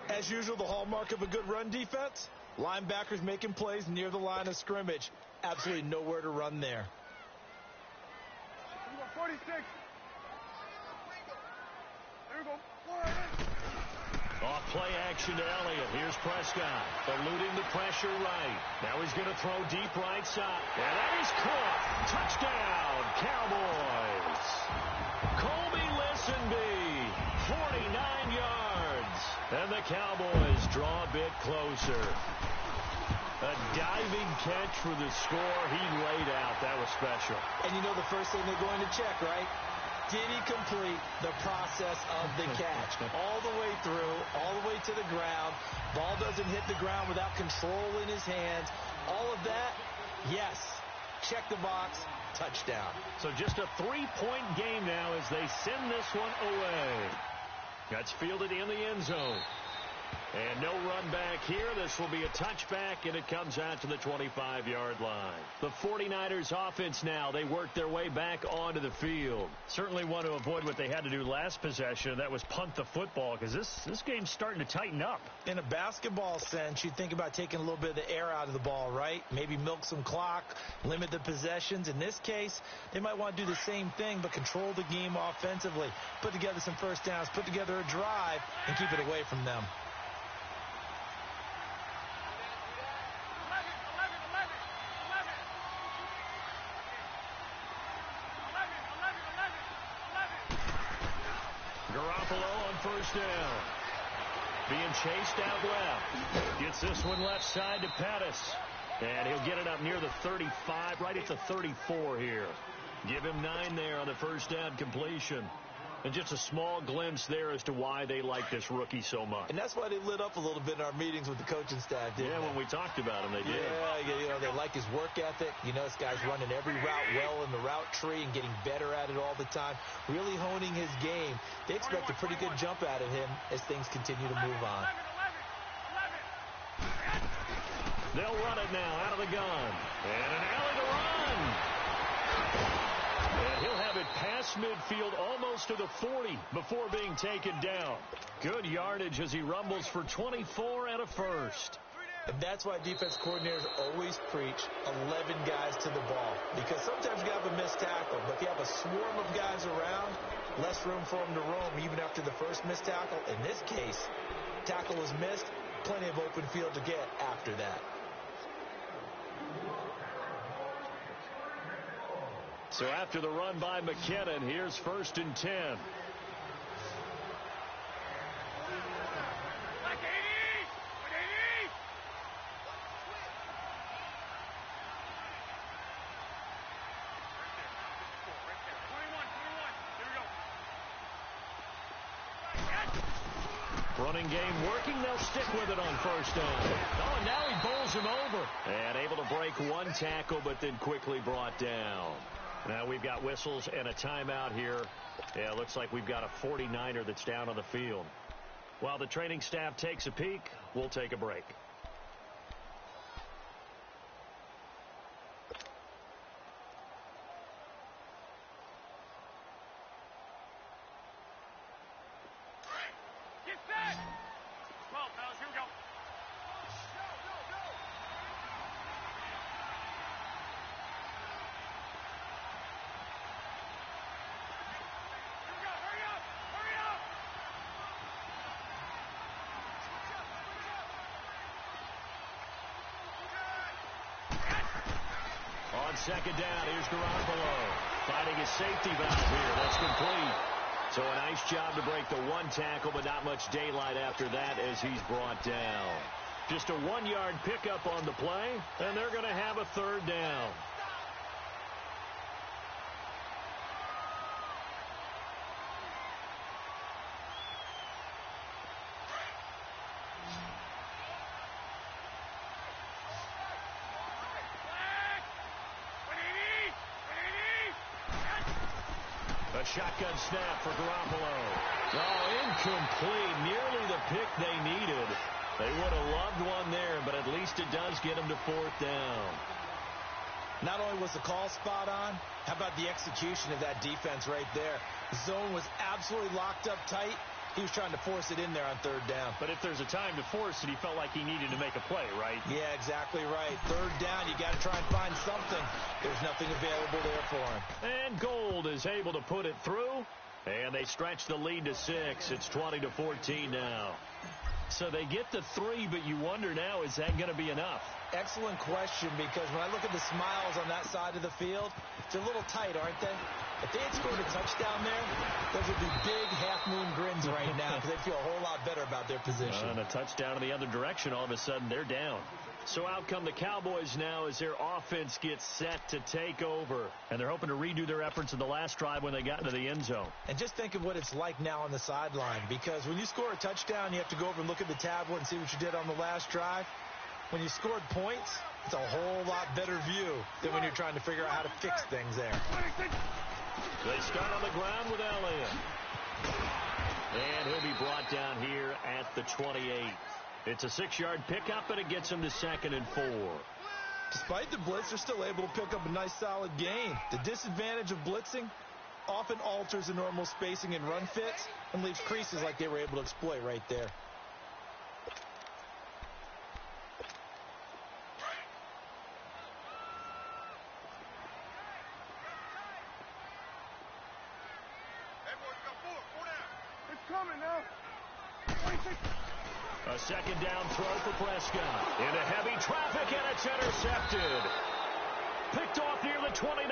[SPEAKER 3] As usual, the hallmark of a good run defense, linebackers making plays near the line of scrimmage. Absolutely nowhere to run there.
[SPEAKER 4] 46. There we go.
[SPEAKER 2] Off play action to Elliott. Here's Prescott. Eluding the pressure right. Now he's going to throw deep right side. And that is caught. Touchdown, Cowboys. Colby Listenby, 49 yards. And the Cowboys draw a bit closer. A diving catch for the score. He laid out. That was special.
[SPEAKER 3] And you know the first thing they're going to check, right? Did he complete the process of the catch? All the way through, all the way to the ground. Ball doesn't hit the ground without control in his hands. All of that, Yes. Check the box. Touchdown.
[SPEAKER 2] So just a 3-point game now as they send this one away. That's fielded in the end zone. And no run back here. This will be a touchback, and it comes out to the 25-yard line. The 49ers offense now, they work their way back onto the field. Certainly want to avoid what they had to do last possession. That was punt the football, because this game's starting to tighten up.
[SPEAKER 3] In a basketball sense, you think about taking a little bit of the air out of the ball, right? Maybe milk some clock, limit the possessions. In this case, they might want to do the same thing, but control the game offensively. Put together some first downs, put together a drive, and keep it away from them.
[SPEAKER 2] Garoppolo on first down. Being chased out left. Gets this one left side to Pettis. And he'll get it up near the 35, right at the 34 here. Give him 9 there on the first down completion. And just a small glimpse there as to why they like this rookie so much.
[SPEAKER 3] And that's why they lit up a little bit in our meetings with the coaching staff, didn't they?
[SPEAKER 2] When we talked about him, they did.
[SPEAKER 3] Yeah, they like his work ethic. You know, this guy's running every route well in the route tree and getting better at it all the time, really honing his game. They expect a pretty good jump out of him as things continue to move on.
[SPEAKER 2] They'll run it now out of the gun. And an alley to run. And he'll have it past midfield almost to the 40 before being taken down. Good yardage as he rumbles for 24 and a first.
[SPEAKER 3] And that's why defense coordinators always preach 11 guys to the ball. Because sometimes you have a missed tackle, but if you have a swarm of guys around, less room for them to roam even after the first missed tackle. In this case, tackle was missed, plenty of open field to get after that.
[SPEAKER 2] So after the run by McKinnon, here's 1st and 10. Running game working. They'll stick with it on first down. Oh, and now he bowls him over. And able to break one tackle, but then quickly brought down. Now we've got whistles and a timeout here. Yeah, looks like we've got a 49er that's down on the field. While the training staff takes a peek, we'll take a break.
[SPEAKER 4] Get set! 12, fellas, here we go.
[SPEAKER 2] On second down, here's Garoppolo finding his safety valve here. That's complete. So a nice job to break the one tackle, but not much daylight after that as he's brought down. Just a 1-yard pickup on the play, and they're going to have a 3rd down. A shotgun snap for Garoppolo. Oh, incomplete. Nearly the pick they needed. They would have loved one there, but at least it does get them to 4th down.
[SPEAKER 3] Not only was the call spot on, how about the execution of that defense right there? The zone was absolutely locked up tight. He was trying to force it in there on 3rd down.
[SPEAKER 2] But if there's a time to force it, he felt like he needed to make a play, right?
[SPEAKER 3] Yeah, exactly right. 3rd down, you got to try and find something. There's nothing available there for him.
[SPEAKER 2] And Gold is able to put it through. And they stretch the lead to 6. It's 20-14 now. So they get the 3, but you wonder now, is that going to be enough?
[SPEAKER 3] Excellent question, because when I look at the smiles on that side of the field, they're a little tight, aren't they? If they had scored a touchdown there, those would be big half-moon grins right now because they feel a whole lot better about their position.
[SPEAKER 2] And a touchdown in the other direction, all of a sudden they're down. So out come the Cowboys now as their offense gets set to take over. And they're hoping to redo their efforts in the last drive when they got into the end zone.
[SPEAKER 3] And just think of what it's like now on the sideline, because when you score a touchdown, you have to go over and look at the tablet and see what you did on the last drive. When you scored points, it's a whole lot better view than when you're trying to figure out how to fix things there.
[SPEAKER 2] They start on the ground with Elliott. And he'll be brought down here at the 28. It's a 6-yard pickup, and it gets him to 2nd and 4.
[SPEAKER 3] Despite the blitz, they're still able to pick up a nice, solid gain. The disadvantage of blitzing often alters the normal spacing and run fits and leaves creases like they were able to exploit right there.
[SPEAKER 4] It's coming now.
[SPEAKER 2] A 2nd down throw for Prescott. Into heavy traffic, and it's intercepted. Picked off near the 29,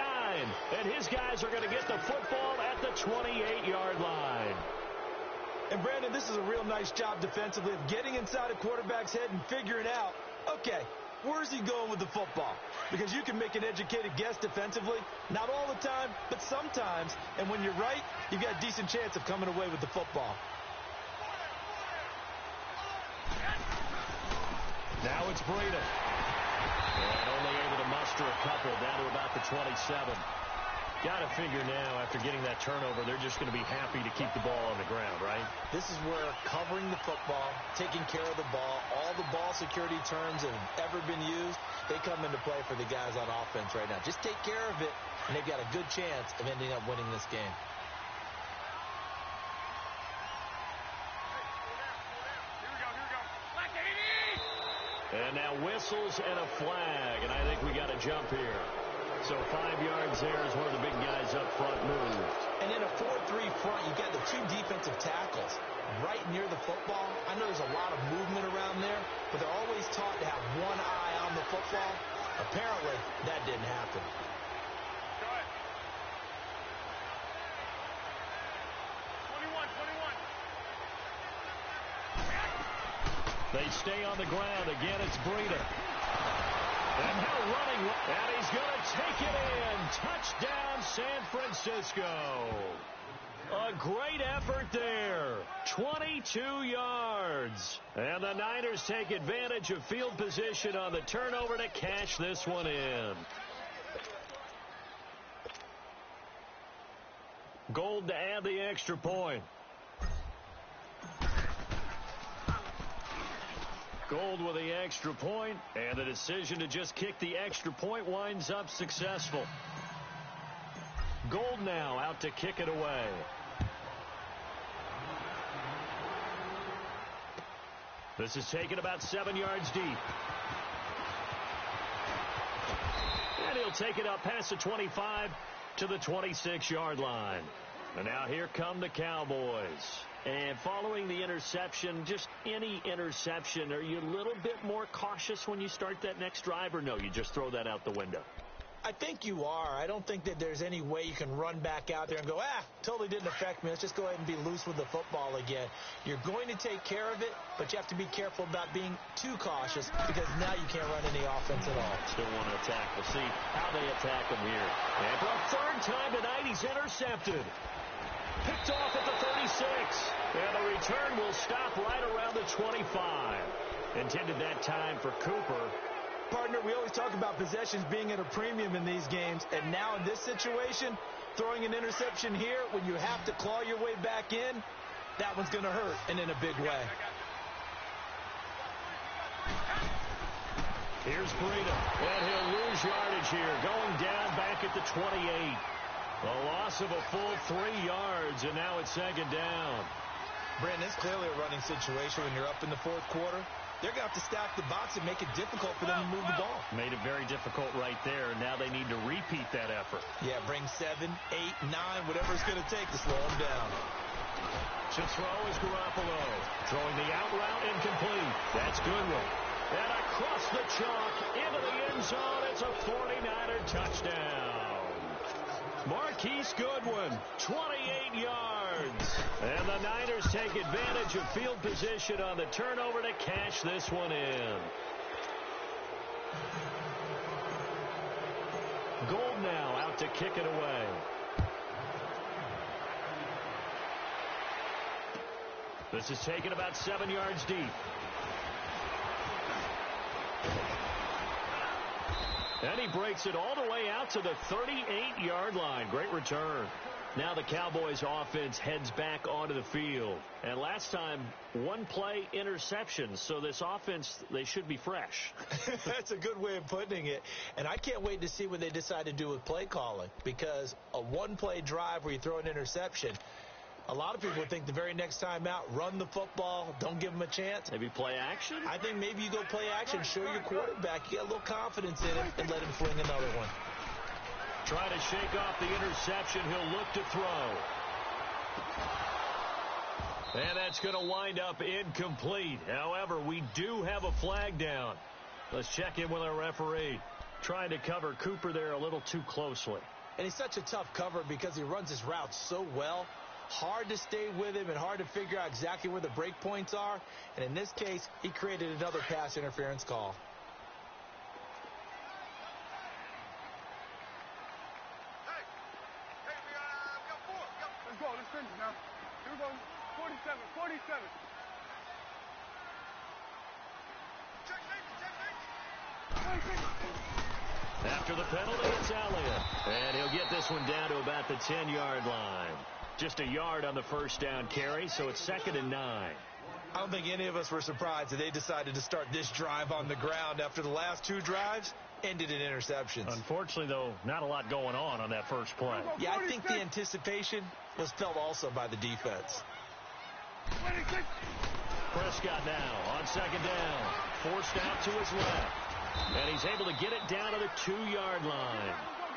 [SPEAKER 2] and his guys are going to get the football at the 28-yard line.
[SPEAKER 3] And, Brandon, this is a real nice job defensively of getting inside a quarterback's head and figuring out, okay, where's he going with the football? Because you can make an educated guess defensively, not all the time, but sometimes. And when you're right, you've got a decent chance of coming away with the football.
[SPEAKER 2] Now it's Breida. And only able to muster a couple down to about the 27. Got to figure now, after getting that turnover, they're just going to be happy to keep the ball on the ground, right?
[SPEAKER 3] This is where covering the football, taking care of the ball, all the ball security terms that have ever been used, they come into play for the guys on offense right now. Just take care of it, and they've got a good chance of ending up winning this game.
[SPEAKER 2] And now whistles and a flag, and I think we got a jump here. So 5 yards there as one of the big guys up front moved.
[SPEAKER 3] And in a 4-3 front, you've got the 2 defensive tackles right near the football. I know there's a lot of movement around there, but they're always taught to have one eye on the football. Apparently, that didn't happen.
[SPEAKER 4] Go ahead. 21.
[SPEAKER 2] They stay on the ground. Again, it's Breida. And now running, and he's going to take it in. Touchdown, San Francisco. A great effort there. 22 yards. And the Niners take advantage of field position on the turnover to cash this one in. Gold to add the extra point. Gold with the extra point, and the decision to just kick the extra point winds up successful. Gold now out to kick it away. This is taken about 7 yards deep. And he'll take it up past the 25 to the 26-yard line. And now here come the Cowboys. And following the interception, just any interception, are you a little bit more cautious when you start that next drive, or no, you just throw that out the window?
[SPEAKER 3] I think you are. I don't think that there's any way you can run back out there and go, totally didn't affect me. Let's just go ahead and be loose with the football again. You're going to take care of it, but you have to be careful about being too cautious because now you can't run any offense at all.
[SPEAKER 2] Still want to attack. We'll see how they attack him here. And for a 3rd time tonight, he's intercepted. Picked off at the 36. And the return will stop right around the 25. Intended that time for Cooper.
[SPEAKER 3] Partner, we always talk about possessions being at a premium in these games, and now in this situation, throwing an interception here when you have to claw your way back in, that one's going to hurt, and in a big way.
[SPEAKER 2] Here's Breida, and he'll lose yardage here, going down back at the 28. A loss of a full 3 yards, and now it's 2nd down.
[SPEAKER 3] Brandon, it's clearly a running situation when you're up in the 4th quarter. They're going to have to stack the box and make it difficult for them to move the ball.
[SPEAKER 2] Made it very difficult right there. Now they need to repeat that effort.
[SPEAKER 3] Yeah, bring 7, 8, 9, whatever it's going to take to slow them down.
[SPEAKER 2] To throw is Garoppolo. Throwing the out route incomplete. That's Goodwin. And across the chalk into the end zone. It's a 49er touchdown. Marquise Goodwin, 28 yards. And the Niners take advantage of field position on the turnover to cash this one in. Gold now out to kick it away. This is taken about 7 yards deep. breaks it all the way out to the 38-yard line. Great return. Now the Cowboys offense heads back onto the field. And last time, one play interception. So this offense, they should be fresh.
[SPEAKER 3] That's a good way of putting it. And I can't wait to see what they decide to do with play calling. Because a one-play drive where you throw an interception, a lot of people think the very next time out, run the football, don't give them a chance.
[SPEAKER 2] Maybe play action?
[SPEAKER 3] I think maybe you go play action, show your quarterback, you get a little confidence in him, and let him fling another one.
[SPEAKER 2] Trying to shake off the interception. He'll look to throw. And that's going to wind up incomplete. However, we do have a flag down. Let's check in with our referee. Trying to cover Cooper there a little too closely.
[SPEAKER 3] And he's such a tough cover because he runs his routes so well. Hard to stay with him and hard to figure out exactly where the break points are. And in this case, he created another pass interference call.
[SPEAKER 4] Let's go. Let's finish now. Here we go. 47. 47. Check, 26.
[SPEAKER 2] After the penalty, it's Elliott. And he'll get this one down to about the 10-yard line. Just a yard on the first down carry, so it's 2nd and 9.
[SPEAKER 3] I don't think any of us were surprised that they decided to start this drive on the ground after the last two drives ended in interceptions.
[SPEAKER 2] Unfortunately, though, not a lot going on that first play.
[SPEAKER 3] Yeah, I think the anticipation was felt also by the defense.
[SPEAKER 4] 26.
[SPEAKER 2] Prescott now on 2nd down. Forced out to his left. And he's able to get it down to the 2-yard line.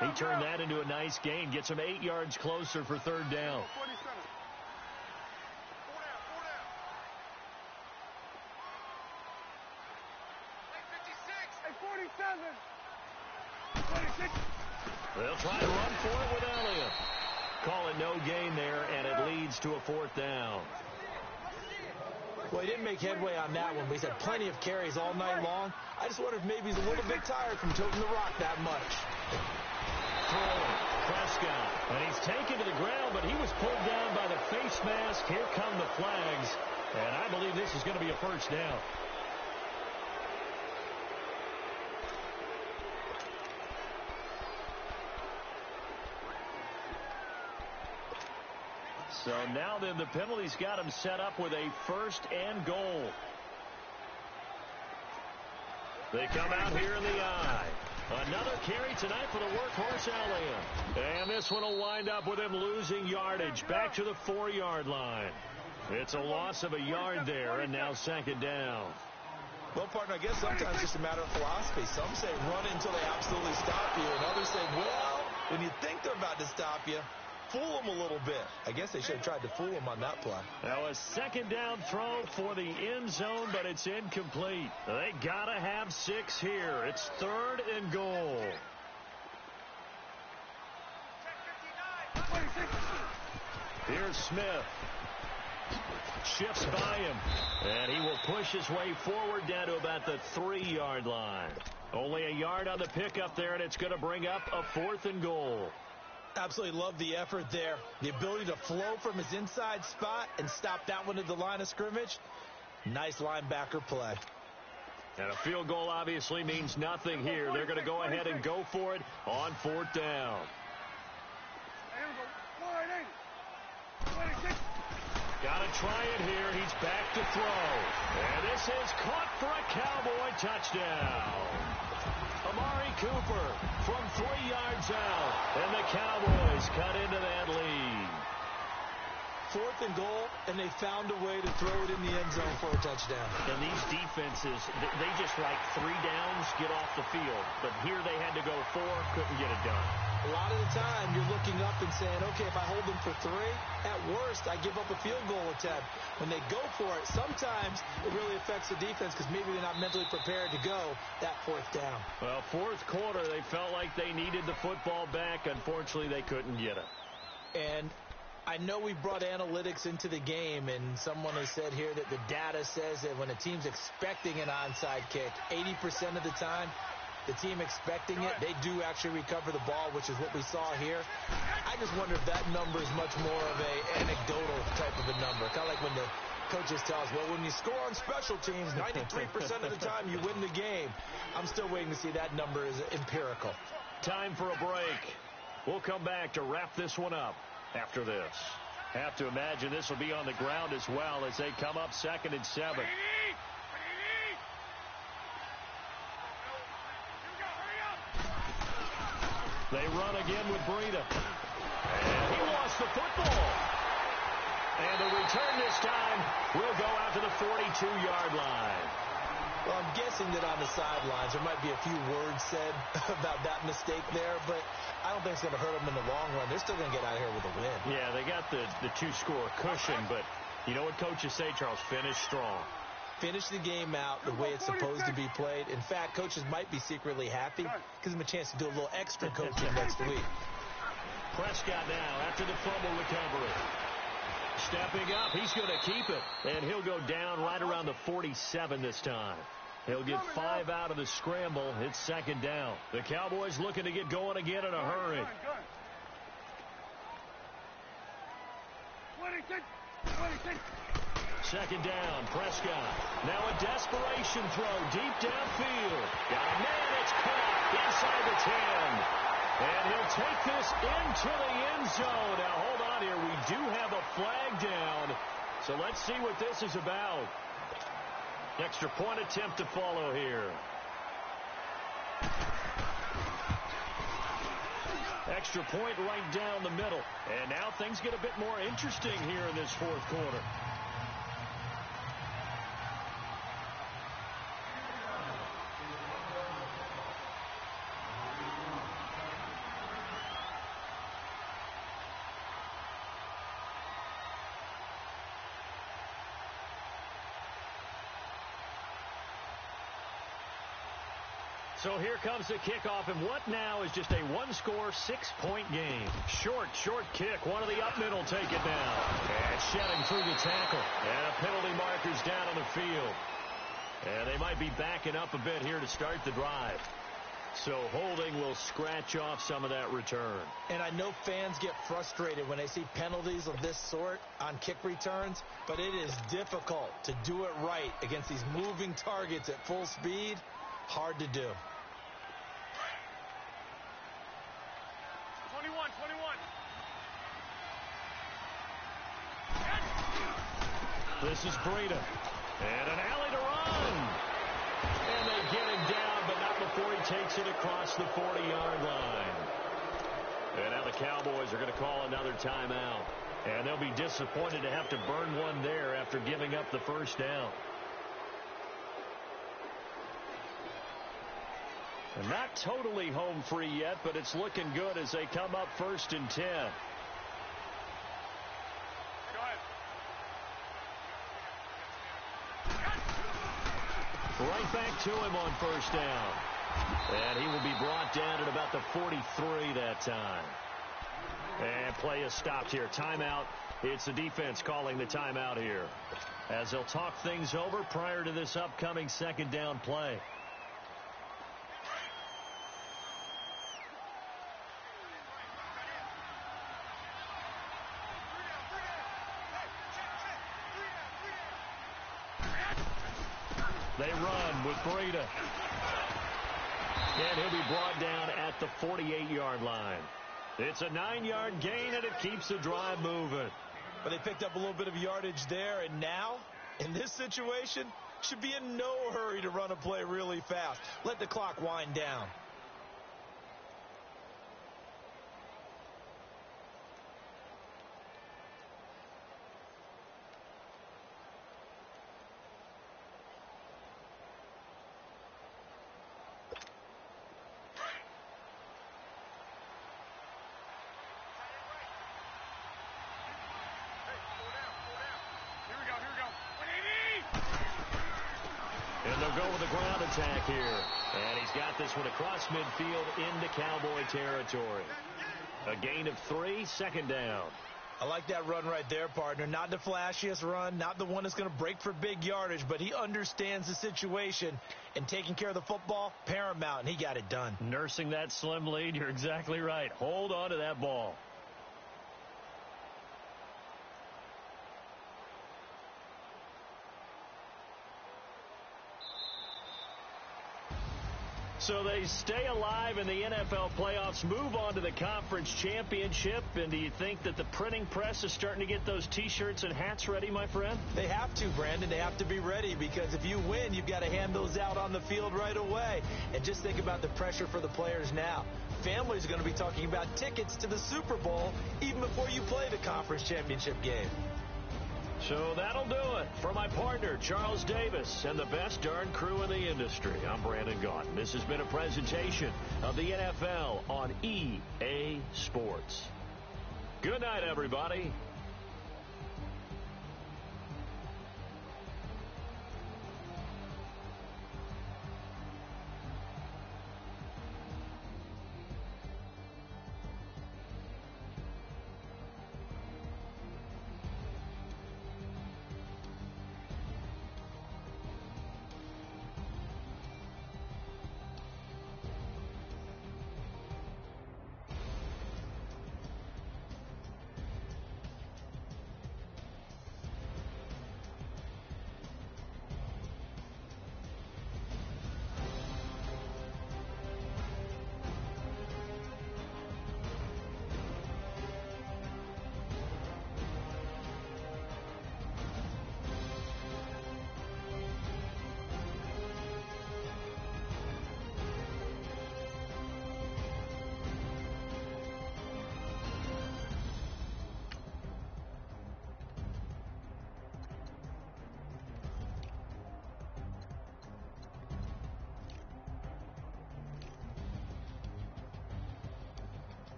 [SPEAKER 2] He turned that into a nice gain. Gets him 8 yards closer for 3rd down.
[SPEAKER 4] 47. 4 down. 47. 26.
[SPEAKER 2] They'll try to run for it with Elliott. Call it no gain there, and it leads to a 4th down.
[SPEAKER 3] Well, he didn't make headway on that one, but he's had plenty of carries all night long. I just wonder if maybe he's a little bit tired from toting the rock that much.
[SPEAKER 2] Prescott, and he's taken to the ground, but he was pulled down by the face mask. Here come the flags, and I believe this is going to be a 1st down. So now then the penalty's got him set up with a 1st and goal. They come out here in the eye. Another carry tonight for the workhorse Elliott. And this one will wind up with him losing yardage back to the 4-yard line. It's a loss of a yard there, and now 2nd down.
[SPEAKER 3] Well, partner, I guess sometimes it's just a matter of philosophy. Some say run until they absolutely stop you, and others say, well, when you think they're about to stop you, fool them a little bit. I guess they should have tried to fool him on that play.
[SPEAKER 2] Now a 2nd down throw for the end zone, but it's incomplete. They got to have 6 here. It's 3rd and goal. Here's Smith. Shifts by him. And he will push his way forward down to about the 3-yard line. Only a yard on the pickup there, and it's going to bring up a 4th and goal.
[SPEAKER 3] Absolutely love the effort there. The ability to flow from his inside spot and stop that one at the line of scrimmage. Nice linebacker play.
[SPEAKER 2] And a field goal obviously means nothing here. They're going to go ahead and go for it on 4th down.
[SPEAKER 4] Here we go. 26.
[SPEAKER 2] Got to try it here. He's back to throw. And this is caught for a Cowboy touchdown. Amari Cooper from 3 yards out. And the Cowboys cut into that lead.
[SPEAKER 3] 4th and goal, and they found a way to throw it in the end zone for a touchdown.
[SPEAKER 2] And these defenses, they just like 3 downs, get off the field. But here they had to go 4, couldn't get it done.
[SPEAKER 3] A lot of the time, you're looking up and saying, okay, if I hold them for 3, at worst, I give up a field goal attempt. When they go for it, sometimes it really affects the defense because maybe they're not mentally prepared to go that 4th down.
[SPEAKER 2] Well, 4th quarter, they felt like they needed the football back. Unfortunately, they couldn't get it.
[SPEAKER 3] And I know we brought analytics into the game, and someone has said here that the data says that when a team's expecting an onside kick, 80% of the time, the team expecting it, they do actually recover the ball, which is what we saw here. I just wonder if that number is much more of a anecdotal type of a number, kind of like when the Coaches tell us, well, when you score on special teams, 93% of the time you win the game. I'm still waiting to see that number is empirical.
[SPEAKER 2] Time for a break. We'll come back to wrap this one up after this. Have to imagine this will be on the ground as well as they come up 2nd and 7. They run again with Breida. And he lost the football. And the return this time will go out to the 42-yard line.
[SPEAKER 3] Well, I'm guessing that on the sidelines there might be a few words said about that mistake there, but I don't think it's going to hurt them in the long run. They're still going to get out of here with a win.
[SPEAKER 2] Yeah, they got the two-score cushion, but you know what coaches say, Charles? Finish strong.
[SPEAKER 3] Finish the game out the way it's supposed to be played. In fact, coaches might be secretly happy. Gives them a chance to do a little extra coaching next week.
[SPEAKER 2] Prescott now after the fumble recovery. Stepping up, he's going to keep it. And he'll go down right around the 47 this time. He'll get 5 out of the scramble. It's 2nd down. The Cowboys looking to get going again in a hurry.
[SPEAKER 4] 26.
[SPEAKER 2] 2nd down, Prescott. Now a desperation throw deep downfield. Got a man, it's caught inside the 10. And he'll take this into the end zone. Now hold on here, we do have a flag down. So let's see what this is about. Extra point attempt to follow here. Extra point right down the middle. And now things get a bit more interesting here in this 4th quarter. So here comes the kickoff, and what now is just a one-score, 6-point game. Short kick. One of the up middle take it down. And shedding through the tackle. And a penalty marker's down on the field. And they might be backing up a bit here to start the drive. So holding will scratch off some of that return.
[SPEAKER 3] And I know fans get frustrated when they see penalties of this sort on kick returns, but it is difficult to do it right against these moving targets at full speed. Hard to do.
[SPEAKER 4] 21.
[SPEAKER 2] This is Breida. And an alley to run. And they get him down, but not before he takes it across the 40-yard line. And now the Cowboys are going to call another timeout. And they'll be disappointed to have to burn one there after giving up the first down. And not totally home free yet, but it's looking good as they come up 1st and 10.
[SPEAKER 4] Go ahead.
[SPEAKER 2] Right back to him on 1st down. And he will be brought down at about the 43 that time. And play is stopped here. Timeout. It's the defense calling the timeout here, as they'll talk things over prior to this upcoming 2nd down play. They run with Breida. And he'll be brought down at the 48-yard line. It's a 9-yard gain, and it keeps the drive moving.
[SPEAKER 3] But they picked up a little bit of yardage there, and now, in this situation, should be in no hurry to run a play really fast. Let the clock wind down.
[SPEAKER 2] And they'll go with the ground attack here. And he's got this one across midfield into Cowboy territory. A gain of 3, 2nd down.
[SPEAKER 3] I like that run right there, partner. Not the flashiest run, not the one that's going to break for big yardage, but he understands the situation, and taking care of the football, paramount, and he got it done.
[SPEAKER 2] Nursing that slim lead, you're exactly right. Hold on to that ball. So they stay alive in the NFL playoffs, move on to the conference championship. And do you think that the printing press is starting to get those T-shirts and hats ready, my friend?
[SPEAKER 3] They have to, Brandon. They have to be ready because if you win, you've got to hand those out on the field right away. And just think about the pressure for the players now. Families are going to be talking about tickets to the Super Bowl even before you play the conference championship game.
[SPEAKER 2] So that'll do it. For my partner, Charles Davis, and the best darn crew in the industry, I'm Brandon Gaudin. This has been a presentation of the NFL on EA Sports. Good night, everybody.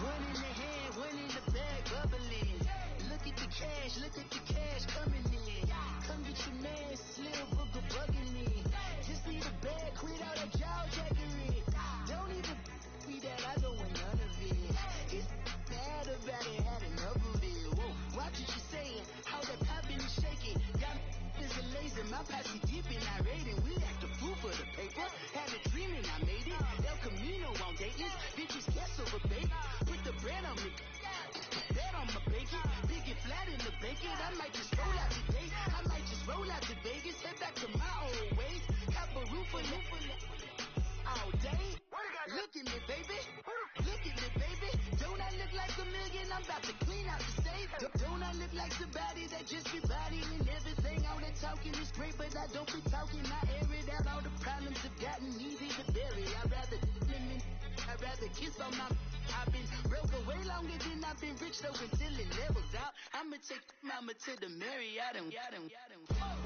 [SPEAKER 1] One in the hand, one in the bag, bubbling. Look at the cash coming in. Come get your man, Slim Booker bugging me. Just need a bag, quit all that jaw jackery. Don't even be that, I don't want none of it. It's bad about it, had enough of it. Whoa, watch what you saying, how that poppin' and shaking. Got is a laser, my posse dipping, I raiding. We act a fool for the paper. Had a dreaming, I made it. El Camino on Dayton's, bitches guess over baby. Put the brand on me, bet on my bacon. Big and flat in the bacon. I might just roll out today. I might just roll out to Vegas. Head back to my old ways. Have a roof for all day. Look at me, baby. Look at me, baby. Don't I look like a million? I'm about to clean out the safe. Don't I look like somebody that just be bodying everything? All that talking is great, but I don't be talking. I air it out. All the problems have gotten easy to bury. I'd rather kiss on my. I've been broke for way longer than I've been rich, though, until it levels out. I'ma take mama to the Marriott and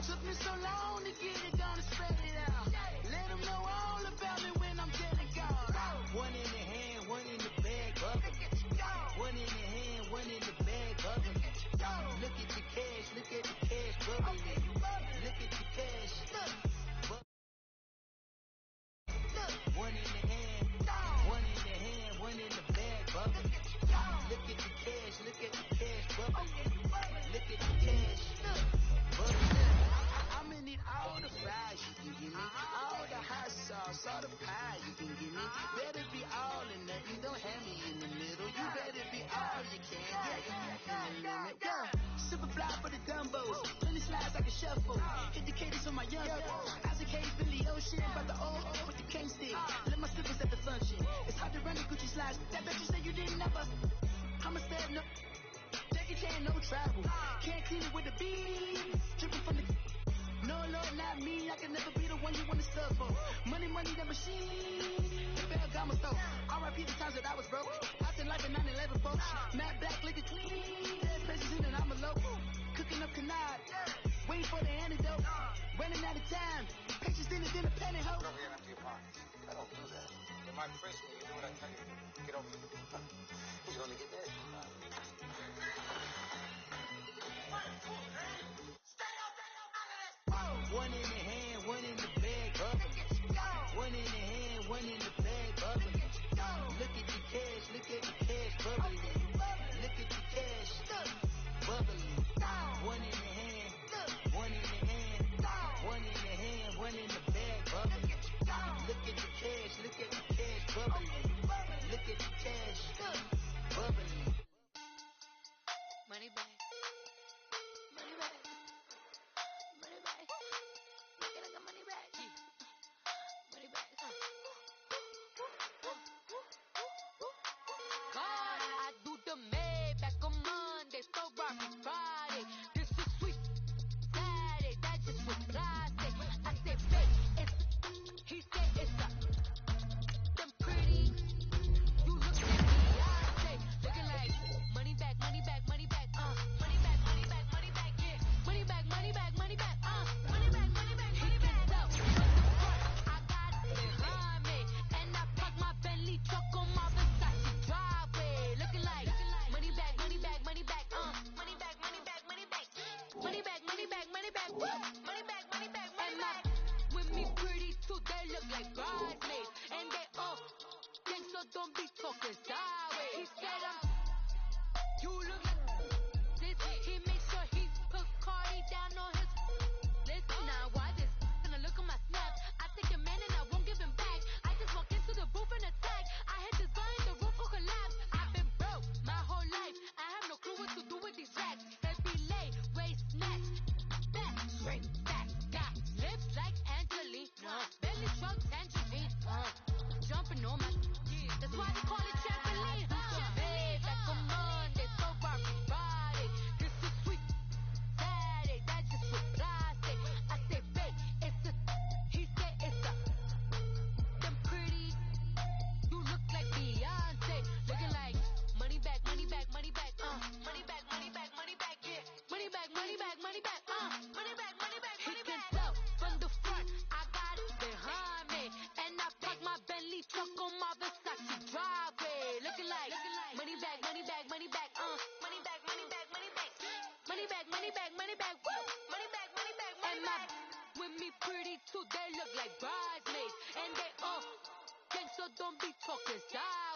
[SPEAKER 1] took me so long to get it, gonna spread it out. Let them know all about me when I'm dead and gone. One in the hand, one in the bag, bubble. One in the hand, one in the bag, bubble. Look at the cash, bubbling. Look at the cash, one in the hand, one in the hand, one in the bag, bubbling. Look at the cash, bubbling. Look at the cash, bubbling. I'ma need all the fries you can give me, all the hot sauce, all the pie you can give me. Better be all or nothing, don't have me in the middle. You better be all you can, yeah, in the limit, yeah. Super fly for the Dumbos, 20 slides like a shuffle. Hit the cadence on my young Isaac Hayes, Billy Ocean, but the old with the cane stick. Let my slippers at the function. It's hard to run the Gucci slides. That bet you say you didn't never. I'ma stand up. Jackie Chan, no travel. Can't clean it with the beat. Dripping from the. No, Lord, not me. I can never be the one you want to stuff for. Money, the machine. The Bergamo store. R.I.P. the times that I was broke. I said life in 9/11, folks. Matte black, liquor clean. Dead president and I'm a local. Cooking up canard. Waiting for the antidote. Running out of time. Patience in the pantyhose.
[SPEAKER 5] Go ahead and empty your pockets. I don't do that. You're my priest when you do what I tell you. Get over here. He's gonna get dead.
[SPEAKER 1] One in the hand, one in the bag, bubbling. One in the hand, one in the bag, bubbling. Look at the cash, bubbling. Look at the cash, bubbling. One in the hand, one in the hand, one in the hand, one in the bag, bubbling. Look at the cash, bubbling. Look at the cash, bubbling.
[SPEAKER 6] Money bag. Money bag. Money bag. Look at like a money bag. Money bag. God, I do the Maybach on Monday, so Rocky Friday. This is sweet Saturday, that just was Friday. I say fake, it's he said it's a them pretty. You look like Beyonce, looking like money back, money back, money back, money back, money back, money back, yeah, money back, money back, money back, money back, money back, money back. I got it behind me, and I park my Bentley truck on my Versace driveway, looking like money back, money back, money back, money back, money back, money back, money back, money back, money back, money back, money back, money back. With me pretty too, they look like bridesmaids, and they all think so. Don't be talking sideways. He said you look like this. He made sure he put Cardi down on his list. Now why this? Gonna look at my snap. I take a man and I won't give him back. I just walk into the booth and attack. I hit this line, the roof will collapse. I've been broke my whole life. I have no clue what to do with these racks. Heavy lay, waist snatch, back, straight back. Got lips like Angelina, belly truck tangerine, jumping on my. That's why they call it trampoline. Back on Monday, so Rocky Friday. This is sweet Saturday, that just was plastic. I say fake, it's a. He said it's a. Them pretty. You look like Beyonce, looking like money back, money back, money back, money back, money back, money back, yeah, money back, money back, money back, money back, money back, money back. He can tell from the front, I got it behind me, and I park my Bentley truck on my Versace driveway, looking like money back, money back, money back, money back, money back, money back, money back, money back, money back, woo, money back, money back, money back. With me pretty too, they look like bridesmaids, and they all think so. Don't be talking side.